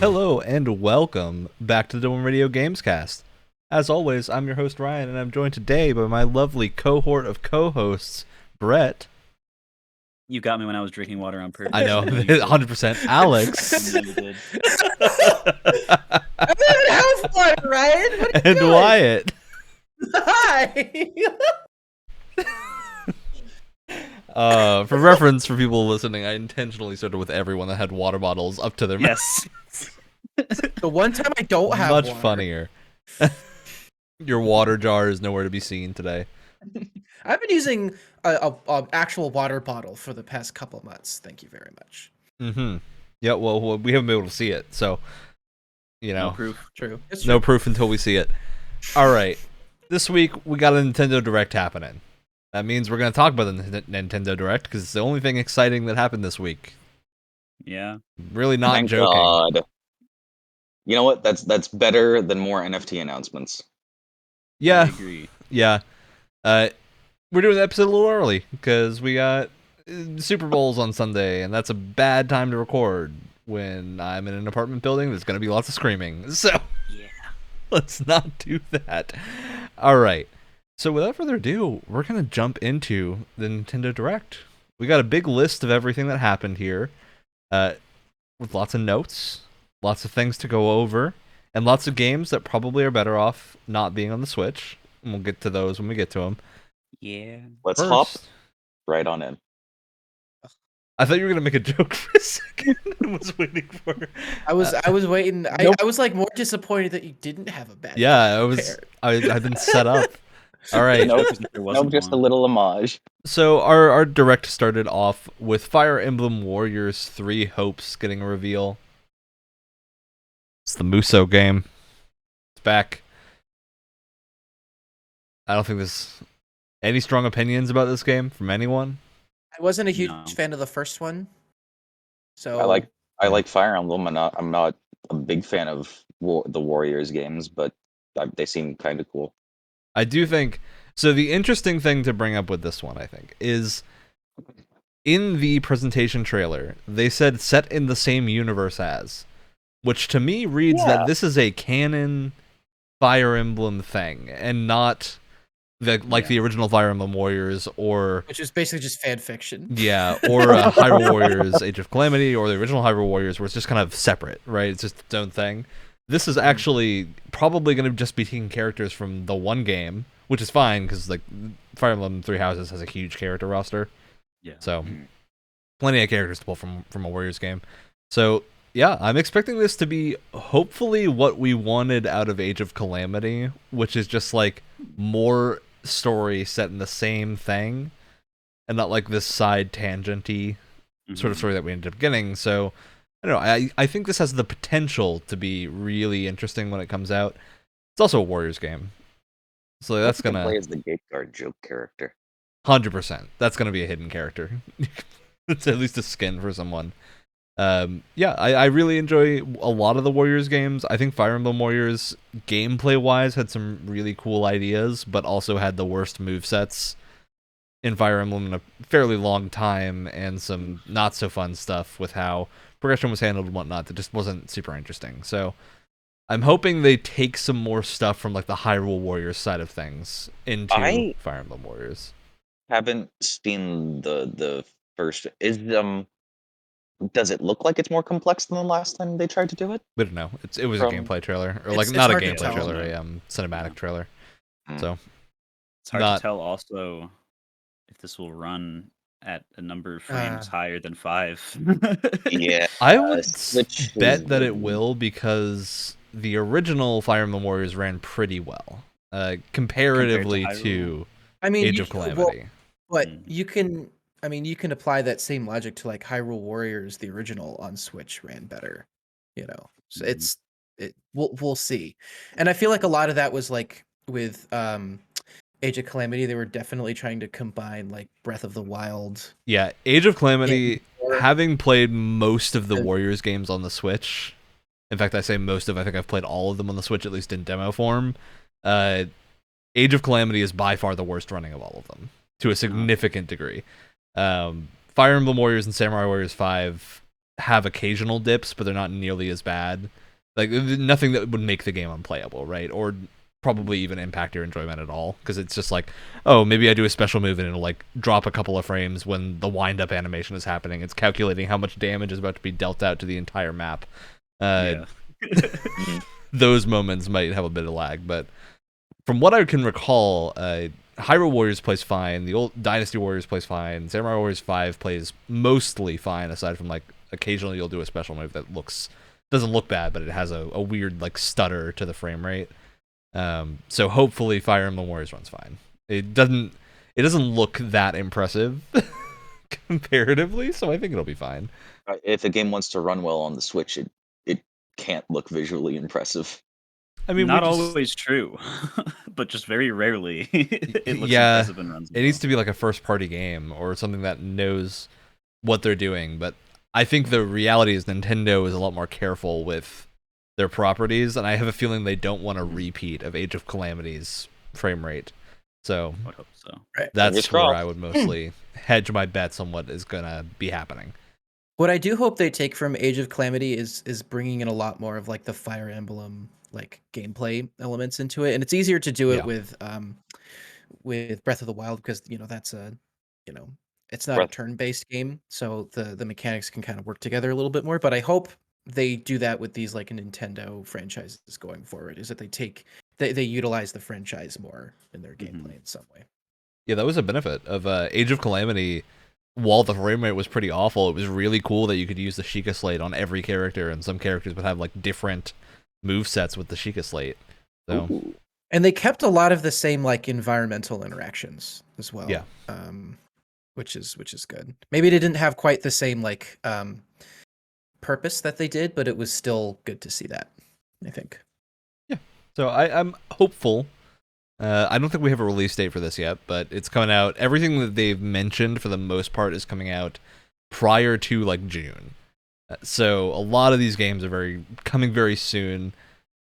Hello and welcome back to the Dome Radio Gamescast. As always, I'm your host Ryan, and I'm joined today by my lovely cohort of co-hosts, Brett. You got me when I was drinking water on purpose. I know, 100%. Alex. You did. I'm having house water, Ryan. What are you And doing? Wyatt. Hi. For reference for people listening, I intentionally started with everyone that had water bottles up to their mouth. Yes. The one time I don't have Much water. funnier. Your water jar is nowhere to be seen today. I've been using a actual water bottle for the past couple months. Thank you very much. Mm-hmm. Yeah, well, we haven't been able to see it, so, you know. No proof. True. It's No true. proof until we see it. All right. This week, we got a Nintendo Direct happening. That means we're going to talk about the Nintendo Direct, because it's the only thing exciting that happened this week. Yeah. Really not Thank joking. God. You know what? That's better than more NFT announcements. I Yeah, agree. yeah. We're doing the episode a little early, because we got Super Bowls on Sunday, and that's a bad time to record when I'm in an apartment building. There's going to be lots of screaming. So, Yeah. let's not do that. All right. So without further ado, we're going to jump into the Nintendo Direct. We got a big list of everything that happened here, with lots of notes, lots of things to go over, and lots of games that probably are better off not being on the Switch. And we'll get to those when we get to them. Yeah. Let's First, hop right on in. I thought you were going to make a joke for a second. I was waiting for I was waiting. Nope. I was like more disappointed that you didn't have a bad. Yeah, prepared. I've been set up. All right. Nope. There Nope, wasn't just a one. little homage. So our direct started off with Fire Emblem Warriors 3 Hopes getting a reveal. It's the Muso game. It's back. I don't think there's any strong opinions about this game from anyone. I wasn't a huge No. fan of the first one. So I like Fire Emblem. I'm not a big fan of the Warriors games, but they seem kind of cool. I do think so. The interesting thing to bring up with this one, I think, is in the presentation trailer, they said set in the same universe as, which to me reads Yeah. that this is a canon Fire Emblem thing and not the original Fire Emblem Warriors or which is basically just fan fiction. or Hyrule Warriors Age of Calamity or the original Hyrule Warriors, where it's just kind of separate, right? It's just its own thing. This is actually probably going to just be taking characters from the one game, which is fine because like Fire Emblem Three Houses has a huge character roster, Yeah. so plenty of characters to pull from a Warriors game. So yeah, I'm expecting this to be hopefully what we wanted out of Age of Calamity, which is just like more story set in the same thing, and not like this side tangenty sort of story that we ended up getting. So I don't know. I think this has the potential to be really interesting when it comes out. It's also a Warriors game, so that's Play gonna as the gate guard joke character. 100%. That's gonna be a hidden character. It's at least a skin for someone. Yeah, I really enjoy a lot of the Warriors games. I think Fire Emblem Warriors, gameplay-wise, had some really cool ideas, but also had the worst movesets in Fire Emblem in a fairly long time, and some not-so-fun stuff with how progression was handled and whatnot that just wasn't super interesting. So I'm hoping they take some more stuff from like the Hyrule Warriors side of things into Fire Emblem Warriors. Haven't seen the first. Does it look like it's more complex than the last time they tried to do it? We don't know. It was a From- gameplay trailer, or It's not a hard to gameplay tell. trailer, a cinematic trailer. Mm. So It's hard Not- to tell also if this will run at a number of frames higher than 5. Yeah. I would Switch bet is that the- it will, because the original Fire Emblem Warriors ran pretty well, comparatively Compared to to I mean, Age you- of Calamity. but Mm. you can. I mean, you can apply that same logic to like Hyrule Warriors. The original on Switch ran better. So we'll see. And I feel like a lot of that was like with Age of Calamity. They were definitely trying to combine like Breath of the Wild. Yeah, Age of Calamity, or- having played most of the Uh, Warriors games on the Switch, in fact, I say most of, I think I've played all of them on the Switch, at least in demo form, Age of Calamity is by far the worst running of all of them, to a significant degree. Fire Emblem Warriors and Samurai Warriors 5 have occasional dips, but they're not nearly as bad. Like nothing that would make the game unplayable, right? Or probably even impact your enjoyment at all, because it's just like, oh, maybe I do a special move and it'll like drop a couple of frames when the wind up animation is happening. It's calculating how much damage is about to be dealt out to the entire map. Those moments might have a bit of lag, but from what I can recall, Hyrule Warriors plays fine, the old Dynasty Warriors plays fine, Samurai Warriors 5 plays mostly fine, aside from like occasionally you'll do a special move that doesn't look bad, but it has a weird like stutter to the frame rate. So hopefully Fire Emblem Warriors runs fine. It doesn't look that impressive comparatively, so I think it'll be fine. If a game wants to run well on the Switch, it can't look visually impressive. I mean, not always true, but just very rarely it looks impressive and runs. It needs to be like a first-party game or something that knows what they're doing. But I think the reality is Nintendo is a lot more careful with their properties, and I have a feeling they don't want a repeat of Age of Calamity's frame rate. So I would hope so. That's where I would mostly hedge my bets on what is gonna be happening. What I do hope they take from Age of Calamity is bringing in a lot more of like the Fire Emblem like gameplay elements into it, and it's easier to do it with Breath of the Wild, because that's it's not a turn-based game, so the mechanics can kind of work together a little bit more. But I hope they do that with these like Nintendo franchises going forward, is that they utilize the franchise more in their gameplay in some way. Yeah, that was a benefit of Age of Calamity. While the frame rate was pretty awful, it was really cool that you could use the Sheikah Slate on every character, and some characters would have like different move sets with the Sheikah Slate. So, and they kept a lot of the same like environmental interactions as well. Yeah, which is good. Maybe they didn't have quite the same like purpose that they did, but it was still good to see that, I think. Yeah. So I'm hopeful. I don't think we have a release date for this yet, but it's coming out. Everything that they've mentioned for the most part is coming out prior to like June. So a lot of these games are coming very soon.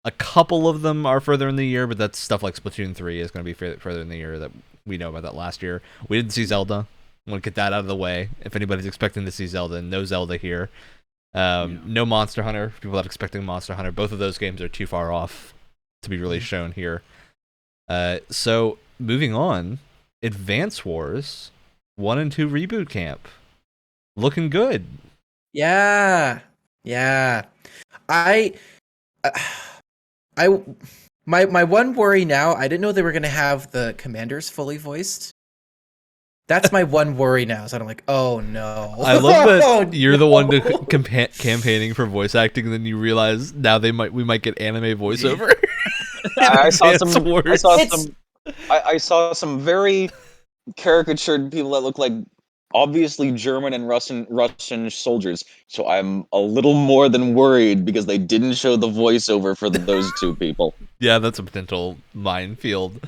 A couple of them are further in the year, but that's stuff like Splatoon 3 is going to be further in the year. That we know about that last year. We didn't see Zelda. I want to get that out of the way. If anybody's expecting to see Zelda, no Zelda here. No Monster Hunter. People that are expecting Monster Hunter. Both of those games are too far off to be really shown here. So moving on, Advance Wars 1 and 2 Reboot Camp, looking good. Yeah. My one worry now, I didn't know they were gonna have the commanders fully voiced. That's my one worry now. So I'm like, oh no. I love that you're the one campaigning for voice acting, and then you realize now we might get anime voiceover. I saw some very caricatured people that look like obviously German and Russian soldiers. So I'm a little more than worried because they didn't show the voiceover for those two people. Yeah, that's a potential minefield.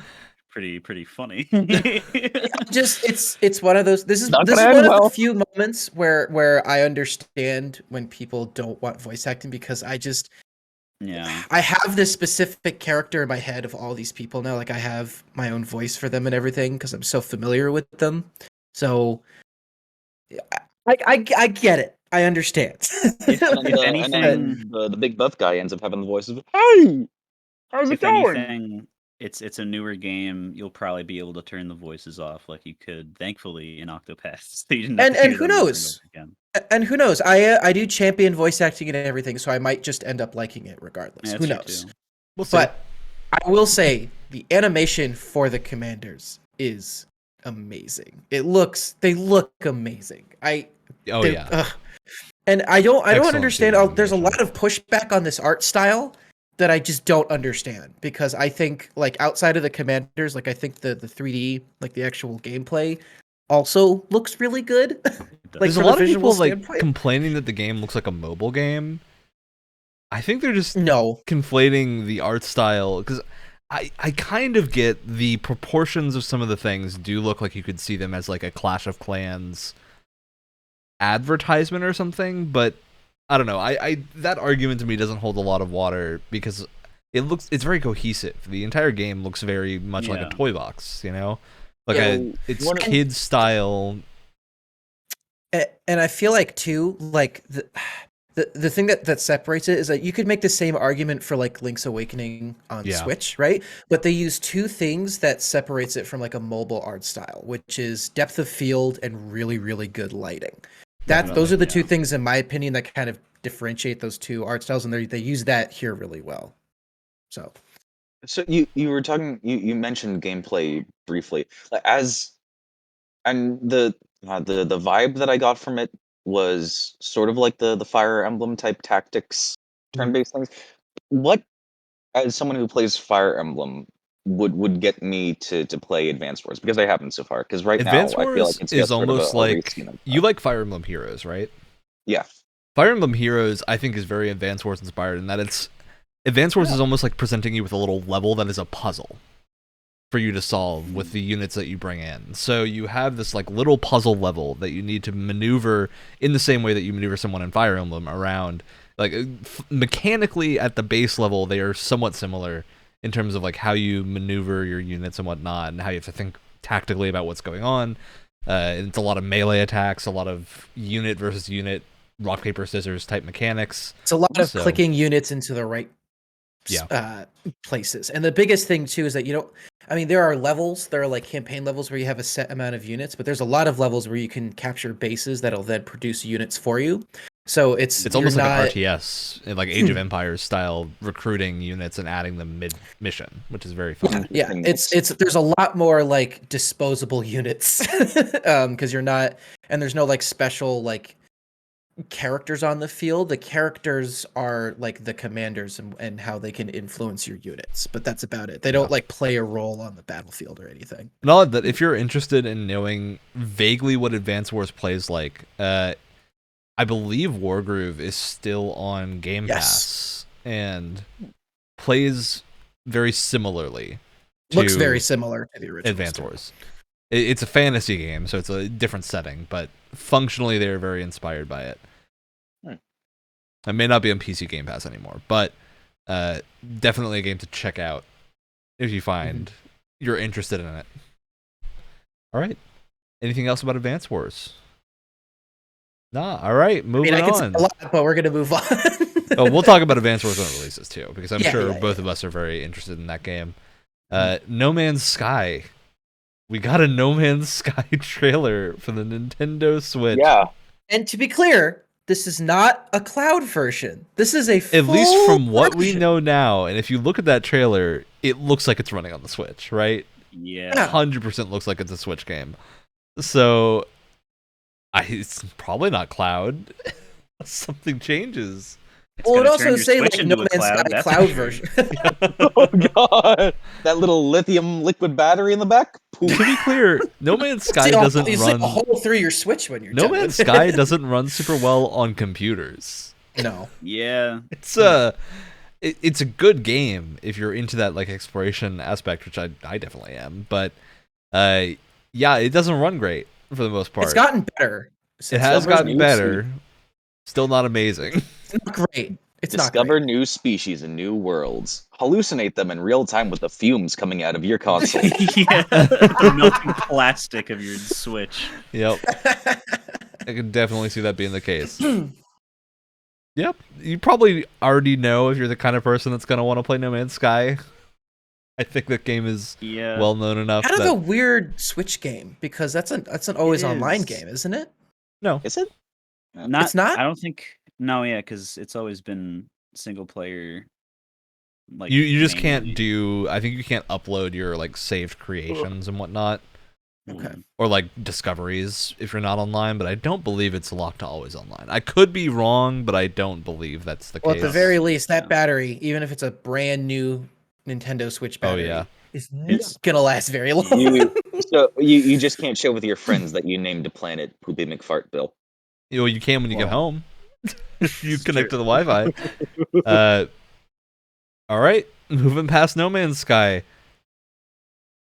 Pretty funny. It's one of those. This is one of the few moments where I understand when people don't want voice acting, because I have this specific character in my head of all these people now. Like I have my own voice for them and everything because I'm so familiar with them. So I get it. I understand. If anything, the big buff guy ends up having the voice of, "Hey, how's it going?" Anything, it's a newer game. You'll probably be able to turn the voices off like you could, thankfully, in Octopath. And who knows? And who knows? I do champion voice acting and everything, so I might just end up liking it regardless. Who knows? We'll see. But I will say the animation for the commanders is amazing. They look amazing. And I don't understand. There's a lot of pushback on this art style that I just don't understand, because I think like outside of the commanders, like I think the 3D, like the actual gameplay also looks really good. Like there's a lot of people like complaining that the game looks like a mobile game. I think they're just conflating the art style, because I kind of get the proportions of some of the things do look like you could see them as like a Clash of Clans advertisement or something, but I don't know. I that argument to me doesn't hold a lot of water, because it's very cohesive. The entire game looks very much like a toy box, like it's kids style. And I feel like too, like the thing that separates it is that you could make the same argument for like Link's Awakening on Yeah. Switch, right? But they use two things that separates it from like a mobile art style, which is depth of field and really, really good lighting. Those are the two things, in my opinion, that kind of differentiate those two art styles, and they use that here really well. So you were talking, you mentioned gameplay briefly, like and the vibe that I got from it was sort of like the Fire Emblem type tactics turn-based things. What, as someone who plays Fire Emblem, would get me to play Advance Wars, because I haven't so far, because right Advance now I feel like Wars it's is just sort of almost a like race game. you like Fire Emblem Heroes, right? Yeah. Fire Emblem Heroes, I think, is very Advance Wars inspired in that it's Advance Wars is almost like presenting you with a little level that is a puzzle for you to solve with the units that you bring in. So you have this like little puzzle level that you need to maneuver in the same way that you maneuver someone in Fire Emblem around. Like mechanically at the base level, they are somewhat similar in terms of like how you maneuver your units and whatnot, and how you have to think tactically about what's going on. It's a lot of melee attacks, a lot of unit versus unit, rock paper scissors type mechanics. it's a lot of So- clicking units into the right places. And the biggest thing too is that there are levels, there are like campaign levels where you have a set amount of units, but there's a lot of levels where you can capture bases that'll then produce units for you. So it's almost like an RTS, in like Age of Empires style, recruiting units and adding them mid mission, which is very fun. Yeah, it's there's a lot more like disposable units because there's no like special like characters on the field. The characters are like the commanders and how they can influence your units, but that's about it. They don't like play a role on the battlefield or anything. And all of that, if you're interested in knowing vaguely what Advance Wars plays like, I believe Wargroove is still on Game Pass and plays very similarly. Looks very similar to the original Advance Wars. It's a fantasy game, so it's a different setting, but functionally they're very inspired by it. It may not be on PC Game Pass anymore, but definitely a game to check out if you find you're interested in it. All right. Anything else about Advance Wars? Nah. All right. Moving I could say on. a lot, but we're gonna move on. Oh, we'll talk about Advance Wars when it releases too, because I'm sure yeah, both of us are very interested in that game. No Man's Sky. We got a No Man's Sky trailer for the Nintendo Switch. Yeah. And to be clear, this is not a cloud version. This is a full At least from what we version. know now, and if you look at that trailer, it looks like it's running on the Switch, right? Yeah. 100% looks like it's a Switch game. So, it's probably not cloud. Something changes. Well, it also your say Switch like No into a Man's cloud, Sky that's cloud for version. Oh god, that little lithium liquid battery in the back. To be clear, No Man's Sky doesn't you run. see a hole through your Switch when you're No done. Man's Sky doesn't run super well on computers. No. Yeah. It's it's a good game if you're into that like exploration aspect, which I definitely am. But yeah, it doesn't run great for the most part. It's gotten better. It has gotten new better. Still not amazing. It's not great. It's not Discover great. new species and new worlds. Hallucinate them in real time with the fumes coming out of your console. Yeah. The melting plastic of your Switch. Yep. I can definitely see that being the case. Yep. You probably already know if you're the kind of person that's going to want to play No Man's Sky. I think that game is well known enough. Kind of a weird Switch game because that's an always online is. game, isn't it? No. Is it? It's not? I don't think. No, yeah, because it's always been single player. Like You just mainly. can't do. I think you can't upload your like saved creations and whatnot, Okay. or like discoveries if you're not online. But I don't believe it's locked to always online. I could be wrong, but I don't believe that's the Well, case. at the very least, that battery, even if it's a brand new Nintendo Switch battery, is not gonna last very long. You just can't share with your friends that you named a planet Poopy McFartville. You can when you get home. You It's connect to true. the Wi-Fi. All right, moving past No Man's Sky.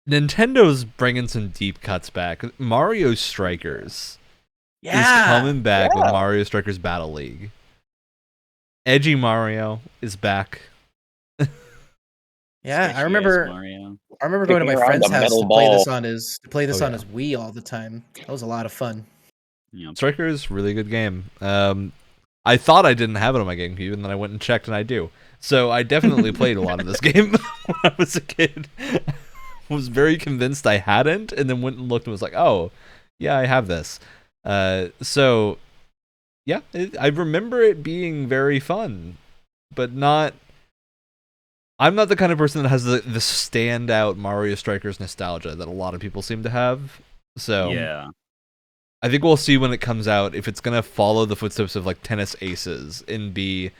Nintendo's bringing some deep cuts back. Mario Strikers is coming back with Mario Strikers Battle League. Edgy Mario is back. Yeah, Sketchy I remember. ass Mario. I remember going to my Kicking around friend's a house metal to play this ball. on his Oh, on his Wii all the time. That was a lot of fun. Yep. Strikers, really good game. I thought I didn't have it on my GameCube, and then I went and checked, and I do. So I definitely played a lot of this game when I was a kid. Was very convinced I hadn't, and then went and looked and was like, oh, yeah, I have this. So, yeah, I remember it being very fun, but not... I'm not the kind of person that has the standout Mario Strikers nostalgia that a lot of people seem to have. So Yeah. I think we'll see when it comes out if it's gonna follow the footsteps of like Tennis Aces and be,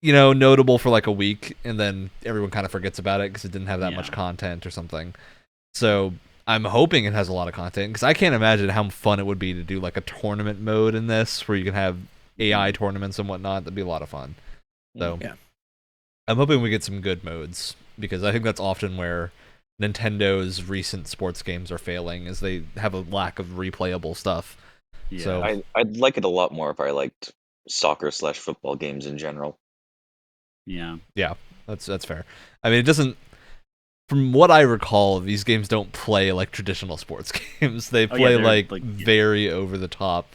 notable for like a week and then everyone kind of forgets about it because it didn't have that much content or something. So I'm hoping it has a lot of content because I can't imagine how fun it would be to do like a tournament mode in this where you can have AI tournaments and whatnot. That'd be a lot of fun. So Yeah. I'm hoping we get some good modes because I think that's often where Nintendo's recent sports games are failing, is they have a lack of replayable stuff. Yeah. So I'd like it a lot more if I liked soccer/football games in general. Yeah. that's fair. I mean, it doesn't. From what I recall, these games don't play like traditional sports games. They play like very over the top,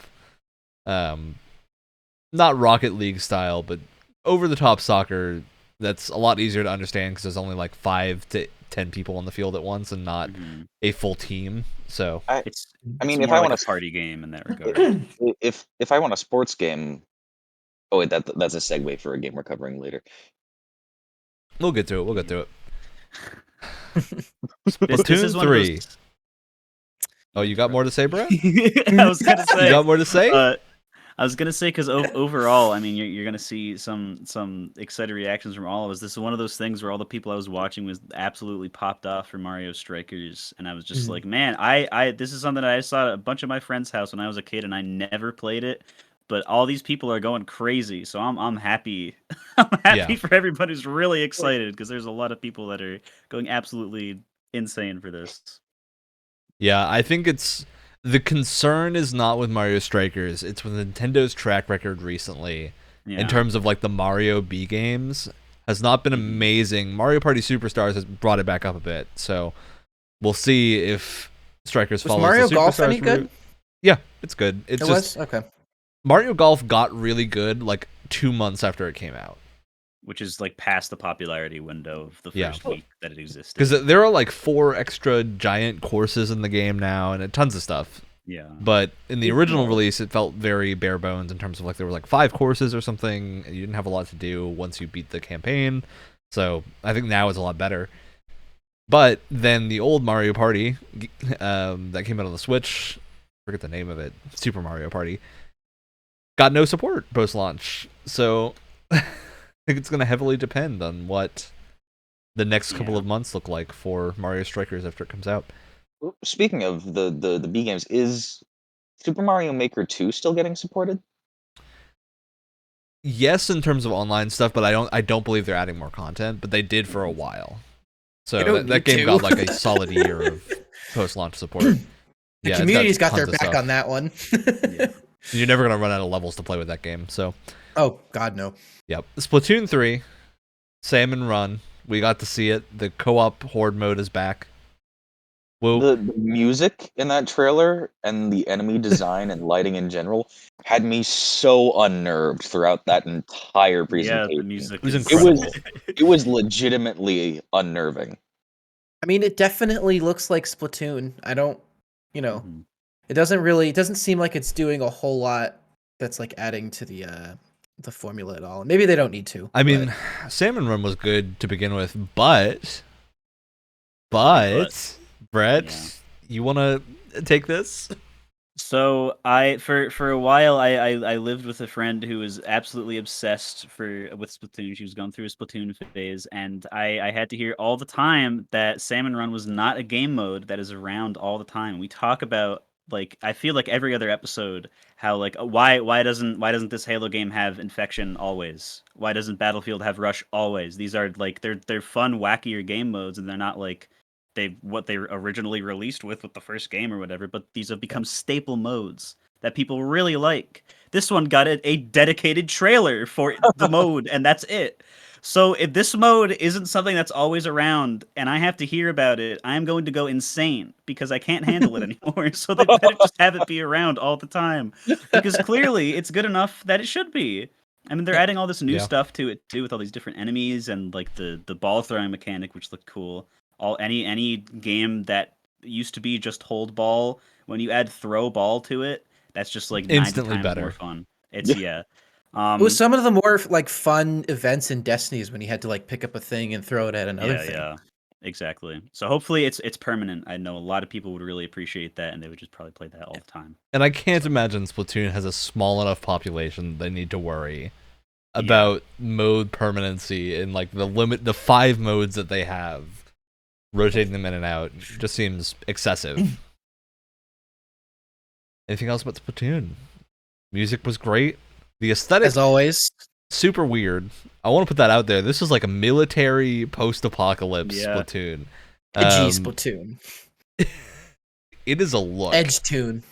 not Rocket League style, but over the top soccer. That's a lot easier to understand because there's only like 5 to 10 people on the field at once and not a full team. So It's if more I like want a party game in that regard. if I want a sports game, oh wait, that's a segue for a game we're covering later. we'll get to it. This is Splatoon one of 3. those... Oh, you got more to say, bro? I was gonna say. You got more to say? I was gonna say because overall, I mean, you're gonna see some excited reactions from all of us. This is one of those things where all the people I was watching was absolutely popped off for Mario Strikers, and I was just like, man, I this is something that I saw at a bunch of my friends' house when I was a kid, and I never played it. But all these people are going crazy, so I'm happy. I'm happy for everybody who's really excited because there's a lot of people that are going absolutely insane for this. Yeah, I think the concern is not with Mario Strikers. It's with Nintendo's track record recently in terms of like the Mario B games has not been amazing. Mario Party Superstars has brought it back up a bit, so we'll see if Strikers follows Mario the Golf Superstars any good? route. Yeah, it's good. It's just okay. Mario Golf got really good like 2 months after it came out, which is like past the popularity window of the first week that it existed. Because there are like 4 extra giant courses in the game now and tons of stuff. Yeah. But in the original release, it felt very bare bones in terms of like there were like 5 courses or something. And you didn't have a lot to do once you beat the campaign. So I think now it's a lot better. But then the old Mario Party that came out on the Switch, I forget the name of it, Super Mario Party, got no support post-launch. So I think it's going to heavily depend on what the next couple of months look like for Mario Strikers after it comes out. Speaking of the B games, is Super Mario Maker 2 still getting supported? Yes, in terms of online stuff, but I don't believe they're adding more content, but they did for a while. So that game got like a solid year of post-launch support. The community's got their back on that one. You're never going to run out of levels to play with that game. So oh god no. Yep. Splatoon 3, Salmon Run. We got to see it. The co-op horde mode is back. Whoa. The music in that trailer and the enemy design and lighting in general had me so unnerved throughout that entire presentation. Yeah, the music was incredible. It was legitimately unnerving. I mean, it definitely looks like Splatoon. I don't, it doesn't seem like it's doing a whole lot that's like adding to the formula at all. Maybe they don't need to. I mean, Salmon Run was good to begin with, but Brett, you want to take this? So for a while I lived with a friend who was absolutely obsessed with Splatoon. She was going through a Splatoon phase, and I had to hear all the time that Salmon Run was not a game mode that is around all the time. We talk about, like, I feel like every other episode, how like why doesn't this Halo game have Infection always? Why doesn't Battlefield have Rush always? These are like they're fun, wackier game modes, and they're not like what they originally released with the first game or whatever, but these have become staple modes that people really like. This one got a dedicated trailer for the mode, and that's it. So if this mode isn't something that's always around and I have to hear about it, I'm going to go insane because I can't handle it anymore. So they better just have it be around all the time because clearly it's good enough that it should be. I mean, they're adding all this new Yeah. stuff to it too, with all these different enemies and like the ball throwing mechanic, which looked cool. Any game that used to be just hold ball, when you add throw ball to it, that's just like 90 Instantly times better. more fun. It's yeah. It was some of the more like fun events in Destiny's when you had to like pick up a thing and throw it at another thing. Yeah, exactly. So hopefully it's permanent. I know a lot of people would really appreciate that, and they would just probably play that all the time. And I can't imagine Splatoon has a small enough population they need to worry about mode permanency and like the 5 modes that they have. Rotating them in and out just seems excessive. Anything else about Splatoon? Music was great. The aesthetic, As always, super weird. I want to put that out there. This is like a military post-apocalypse Yeah. Splatoon. edgy Splatoon, It is a look. edge tune.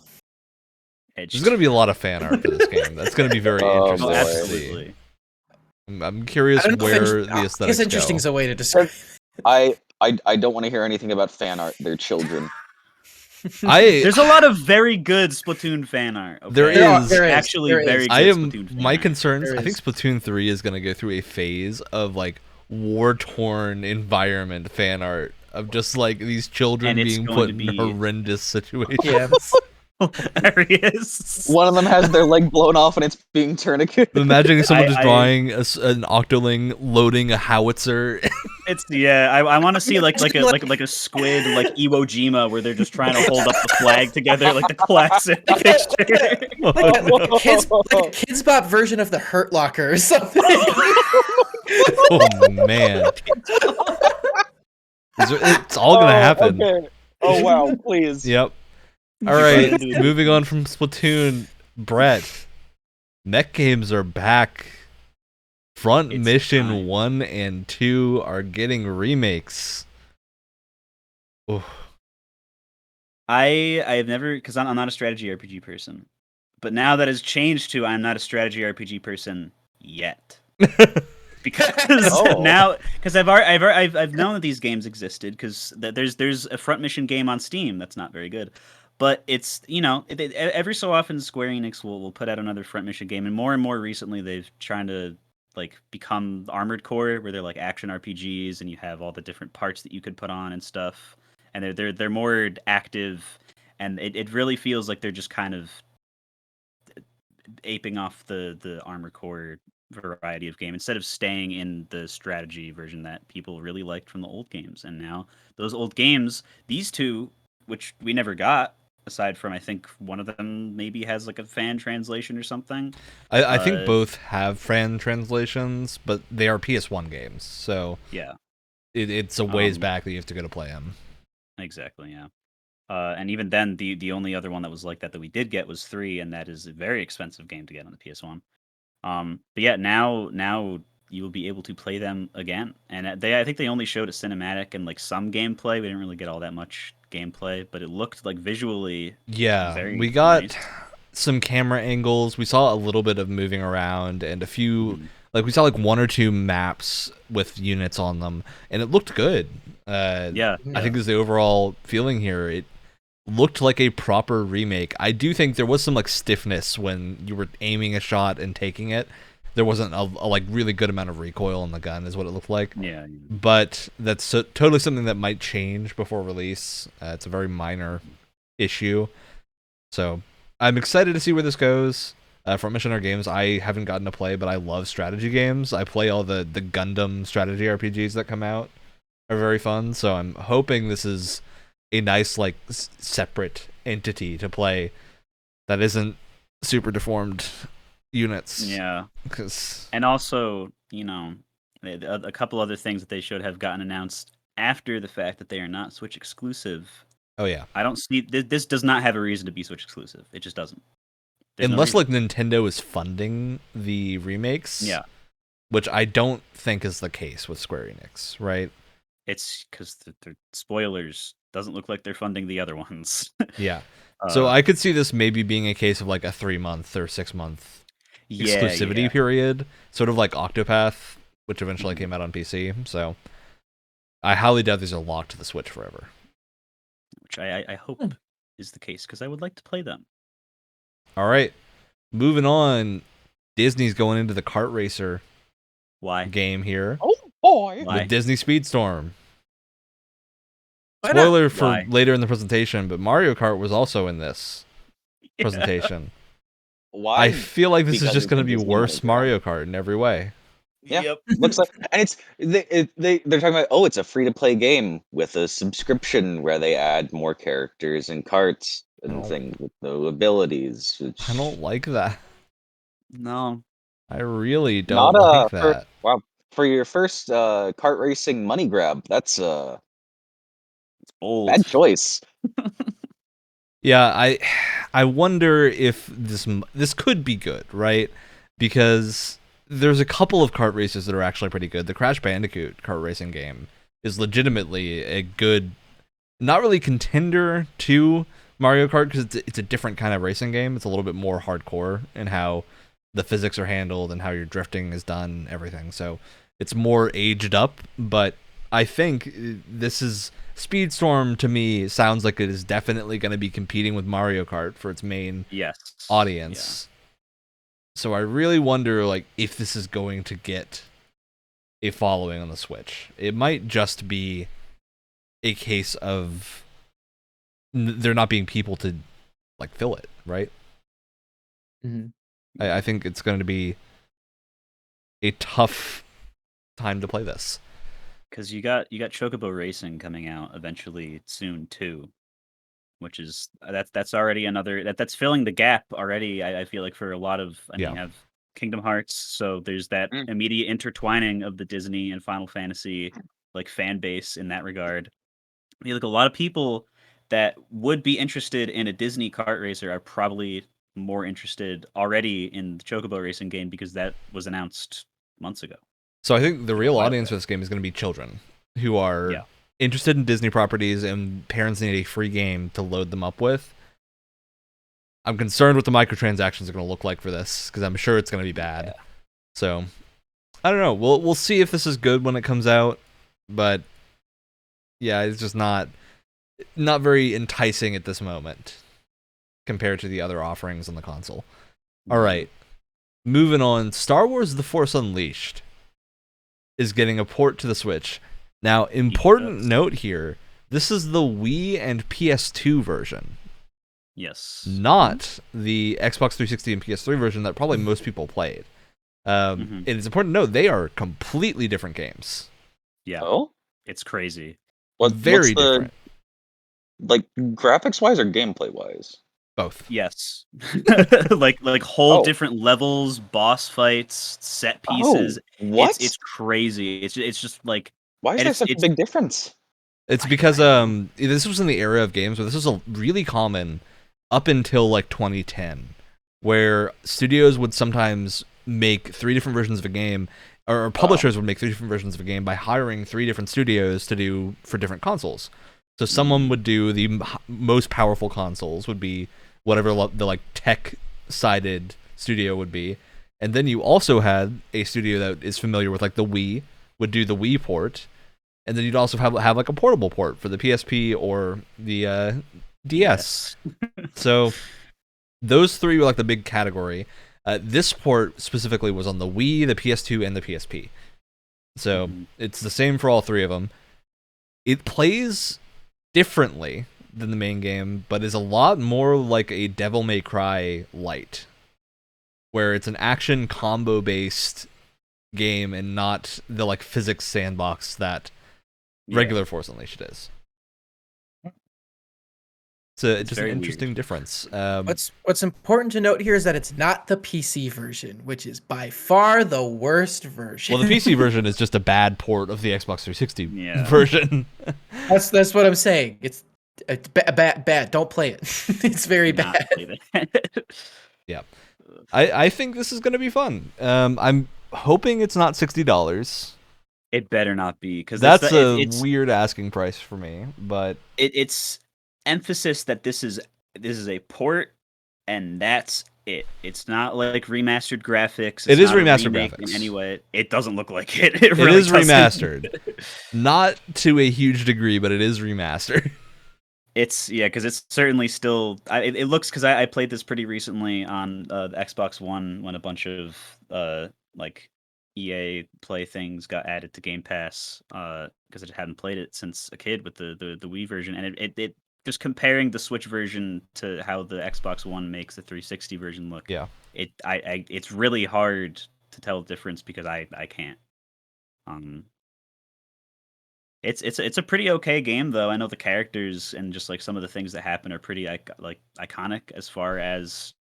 There's going to be a lot of fan art for this game. That's going to be very Oh, interesting boy. to see. Absolutely. I'm curious I don't know if where I the guess aesthetics interesting go. is a way to describe. I don't want to hear anything about fan art. They're children. There's a lot of very good Splatoon fan art. Okay? There is. There is. Actually There is. very good I am Splatoon fan my art. concerns. There I think is. Splatoon 3 is going to go through a phase of like war-torn environment fan art of just like these children And it's being going put to in be- horrendous situations. Yeah. Hilarious. One of them has their leg blown off and it's being tourniqueted. Imagining someone just I- drawing an octoling loading a howitzer. It's I want to see like a squid like Iwo Jima where they're just trying to hold up the flag together like the classic picture. Like a Kids Bop version of the Hurt Locker or something. Oh man, it's all gonna happen. Okay. Oh wow, please. Yep. All right, Dude. moving on from Splatoon, Brett. Mech games are back. Front It's Mission time. 1 and 2 are getting remakes. Oof. I have never, because I'm not a strategy RPG person, but now that has changed to I'm not a strategy RPG person yet. Because Oh. now, because I've known that these games existed because there's a Front Mission game on Steam that's not very good, but it's every so often Square Enix will put out another Front Mission game, and more recently they've trying to like become Armored Core, where they're like action RPGs and you have all the different parts that you could put on and stuff, and they're more active, and it really feels like they're just kind of aping off the Armored Core variety of game instead of staying in the strategy version that people really liked from the old games. And now those old games, these two, which we never got, aside from I think one of them maybe has like a fan translation or something. I think both have fan translations, but they are PS1 games, so Yeah, it's a ways Um, back that you have to go to play them. exactly. Yeah. And even then, the only other one that was like that we did get was 3, and that is a very expensive game to get on the PS1. But yeah, now you will be able to play them again, and I think they only showed a cinematic and like some gameplay. We didn't really get all that much gameplay, but it looked like visually. Yeah, very we got nice. some camera angles. We saw a little bit of moving around and a few, like we saw like 1 or 2 maps with units on them, and it looked good. Yeah, I think is the overall feeling here. It looked like a proper remake. I do think there was some like stiffness when you were aiming a shot and taking it. There wasn't a like really good amount of recoil on the gun, is what it looked like. yeah. But that's totally something that might change before release. It's a very minor issue. So I'm excited to see where this goes. From Missioner Games, I haven't gotten to play, but I love strategy games. I play all the Gundam strategy RPGs that come out. Are very fun. So I'm hoping this is a nice like separate entity to play that isn't super deformed units. Yeah. Because And also, a couple other things that they should have gotten announced after the fact that they are not Switch exclusive. oh yeah, I don't see this does not have a reason to be Switch exclusive. It just doesn't. There's no unless reason. like Nintendo is funding the remakes. Yeah, Which I don't think is the case with Square Enix, right? it's because the spoilers doesn't look like they're funding the other ones. Yeah. So Uh, I could see this maybe being a case of like a 3-month or 6-month yeah, exclusivity yeah. period, sort of like Octopath which eventually came out on PC. So I highly doubt these are locked to the Switch forever. Which I hope is the case, because I would like to play them. All right, moving on. Disney's going into the kart racer Why? game here Oh boy! Why? with Disney Speedstorm. Why not? Spoiler for Why? later in the presentation, but Mario Kart was also in this presentation. Why? I feel like this is Because just it's going a to be Disney worse money Mario Kart in every way. Yeah. Yep. Looks like, and it's they're talking about, oh, it's a free to play game with a subscription where they add more characters and carts and Oh. things with no abilities. Which I don't like that. No. I really not don't like for that. wow for your first kart racing money grab. That's a Old. bad choice. Yeah, I wonder if this could be good, right? Because there's a couple of kart races that are actually pretty good. The Crash Bandicoot kart racing game is legitimately a good, not really contender to Mario Kart because it's a different kind of racing game. It's a little bit more hardcore in how the physics are handled and how your drifting is done, everything. So it's more aged up, but I think this is Speedstorm to me sounds like it is definitely going to be competing with Mario Kart for its main Yes. audience. So I really wonder like if this is going to get a following on the Switch. It might just be a case of there not being people to like fill it, right? Mhm. I think it's going to be a tough time to play this. Because you got Chocobo Racing coming out eventually soon too, which is that's already another that's filling the gap already. I feel like for a lot of Yeah. mean, you have Kingdom Hearts, so there's that Mm. immediate intertwining of the Disney and Final Fantasy like fan base in that regard. I feel like a lot of people that would be interested in a Disney kart racer are probably more interested already in the Chocobo Racing game because that was announced months ago. So I think the real Wild audience bet. for this game is going to be children who are Yeah. interested in Disney properties and parents need a free game to load them up with. I'm concerned what the microtransactions are going to look like for this because I'm sure it's going to be bad. Yeah. So I don't know. We'll see if this is good when it comes out, but yeah, it's just not very enticing at this moment compared to the other offerings on the console. All right. Moving on, Star Wars The Force Unleashed is getting a port to the Switch. Now, important note here, this is the Wii and PS2 version, Yes. not the Xbox 360 and PS3 version that probably most people played. And it's important to note, they are completely different games. Yeah. Oh, It's crazy. Very what's the, different. like graphics wise or gameplay wise? Both. Yes. like whole Oh. different levels, boss fights, set Oh, pieces. what? It's crazy. It's just like Why is and there it's- such a it's- big difference? It's because this was in the era of games where this was a really common up until like 2010, where studios would sometimes make 3 different versions of a game, or publishers would make 3 different versions of a game by hiring 3 different studios to do for different consoles. So someone would do the most powerful consoles, would be whatever the like tech-sided studio would be, and then you also had a studio that is familiar with like the Wii, would do the Wii port. And then you'd also have like a portable port for the PSP or the DS. So those 3 were like the big category. This port specifically was on the Wii, the PS2, and the PSP. So it's the same for all 3 of them. It plays differently than the main game, but is a lot more like a Devil May Cry light, where it's an action combo based game and not the like physics sandbox that regular Force Unleashed is. It's just an very interesting weird. difference. What's important to note here is that it's not the PC version, which is by far the worst version. Well, the PC version is just a bad port of the Xbox 360 Yeah. version. That's what I'm saying. It's bad. Don't play it. It's very Not bad. play that. Yeah, I think this is going to be fun. I'm hoping it's not $60. It better not be, because That's it's weird asking price for me, but it's emphasis that this is a port, and that's It's not like remastered graphics. It It's is not a remastered remake graphics. In any way, it doesn't look like it. It It really is doesn't. remastered. Not to a huge degree, but it is remastered. It's because it's certainly still. It looks because I played this pretty recently on the Xbox One when a bunch of like EA Play things got added to Game Pass because I hadn't played it since a kid with the Wii version, and it just comparing the Switch version to how the Xbox One makes the 360 version look. Yeah. It's really hard to tell the difference because I can't. It's a pretty okay game though. I know the characters and just like some of the things that happen are pretty iconic as far as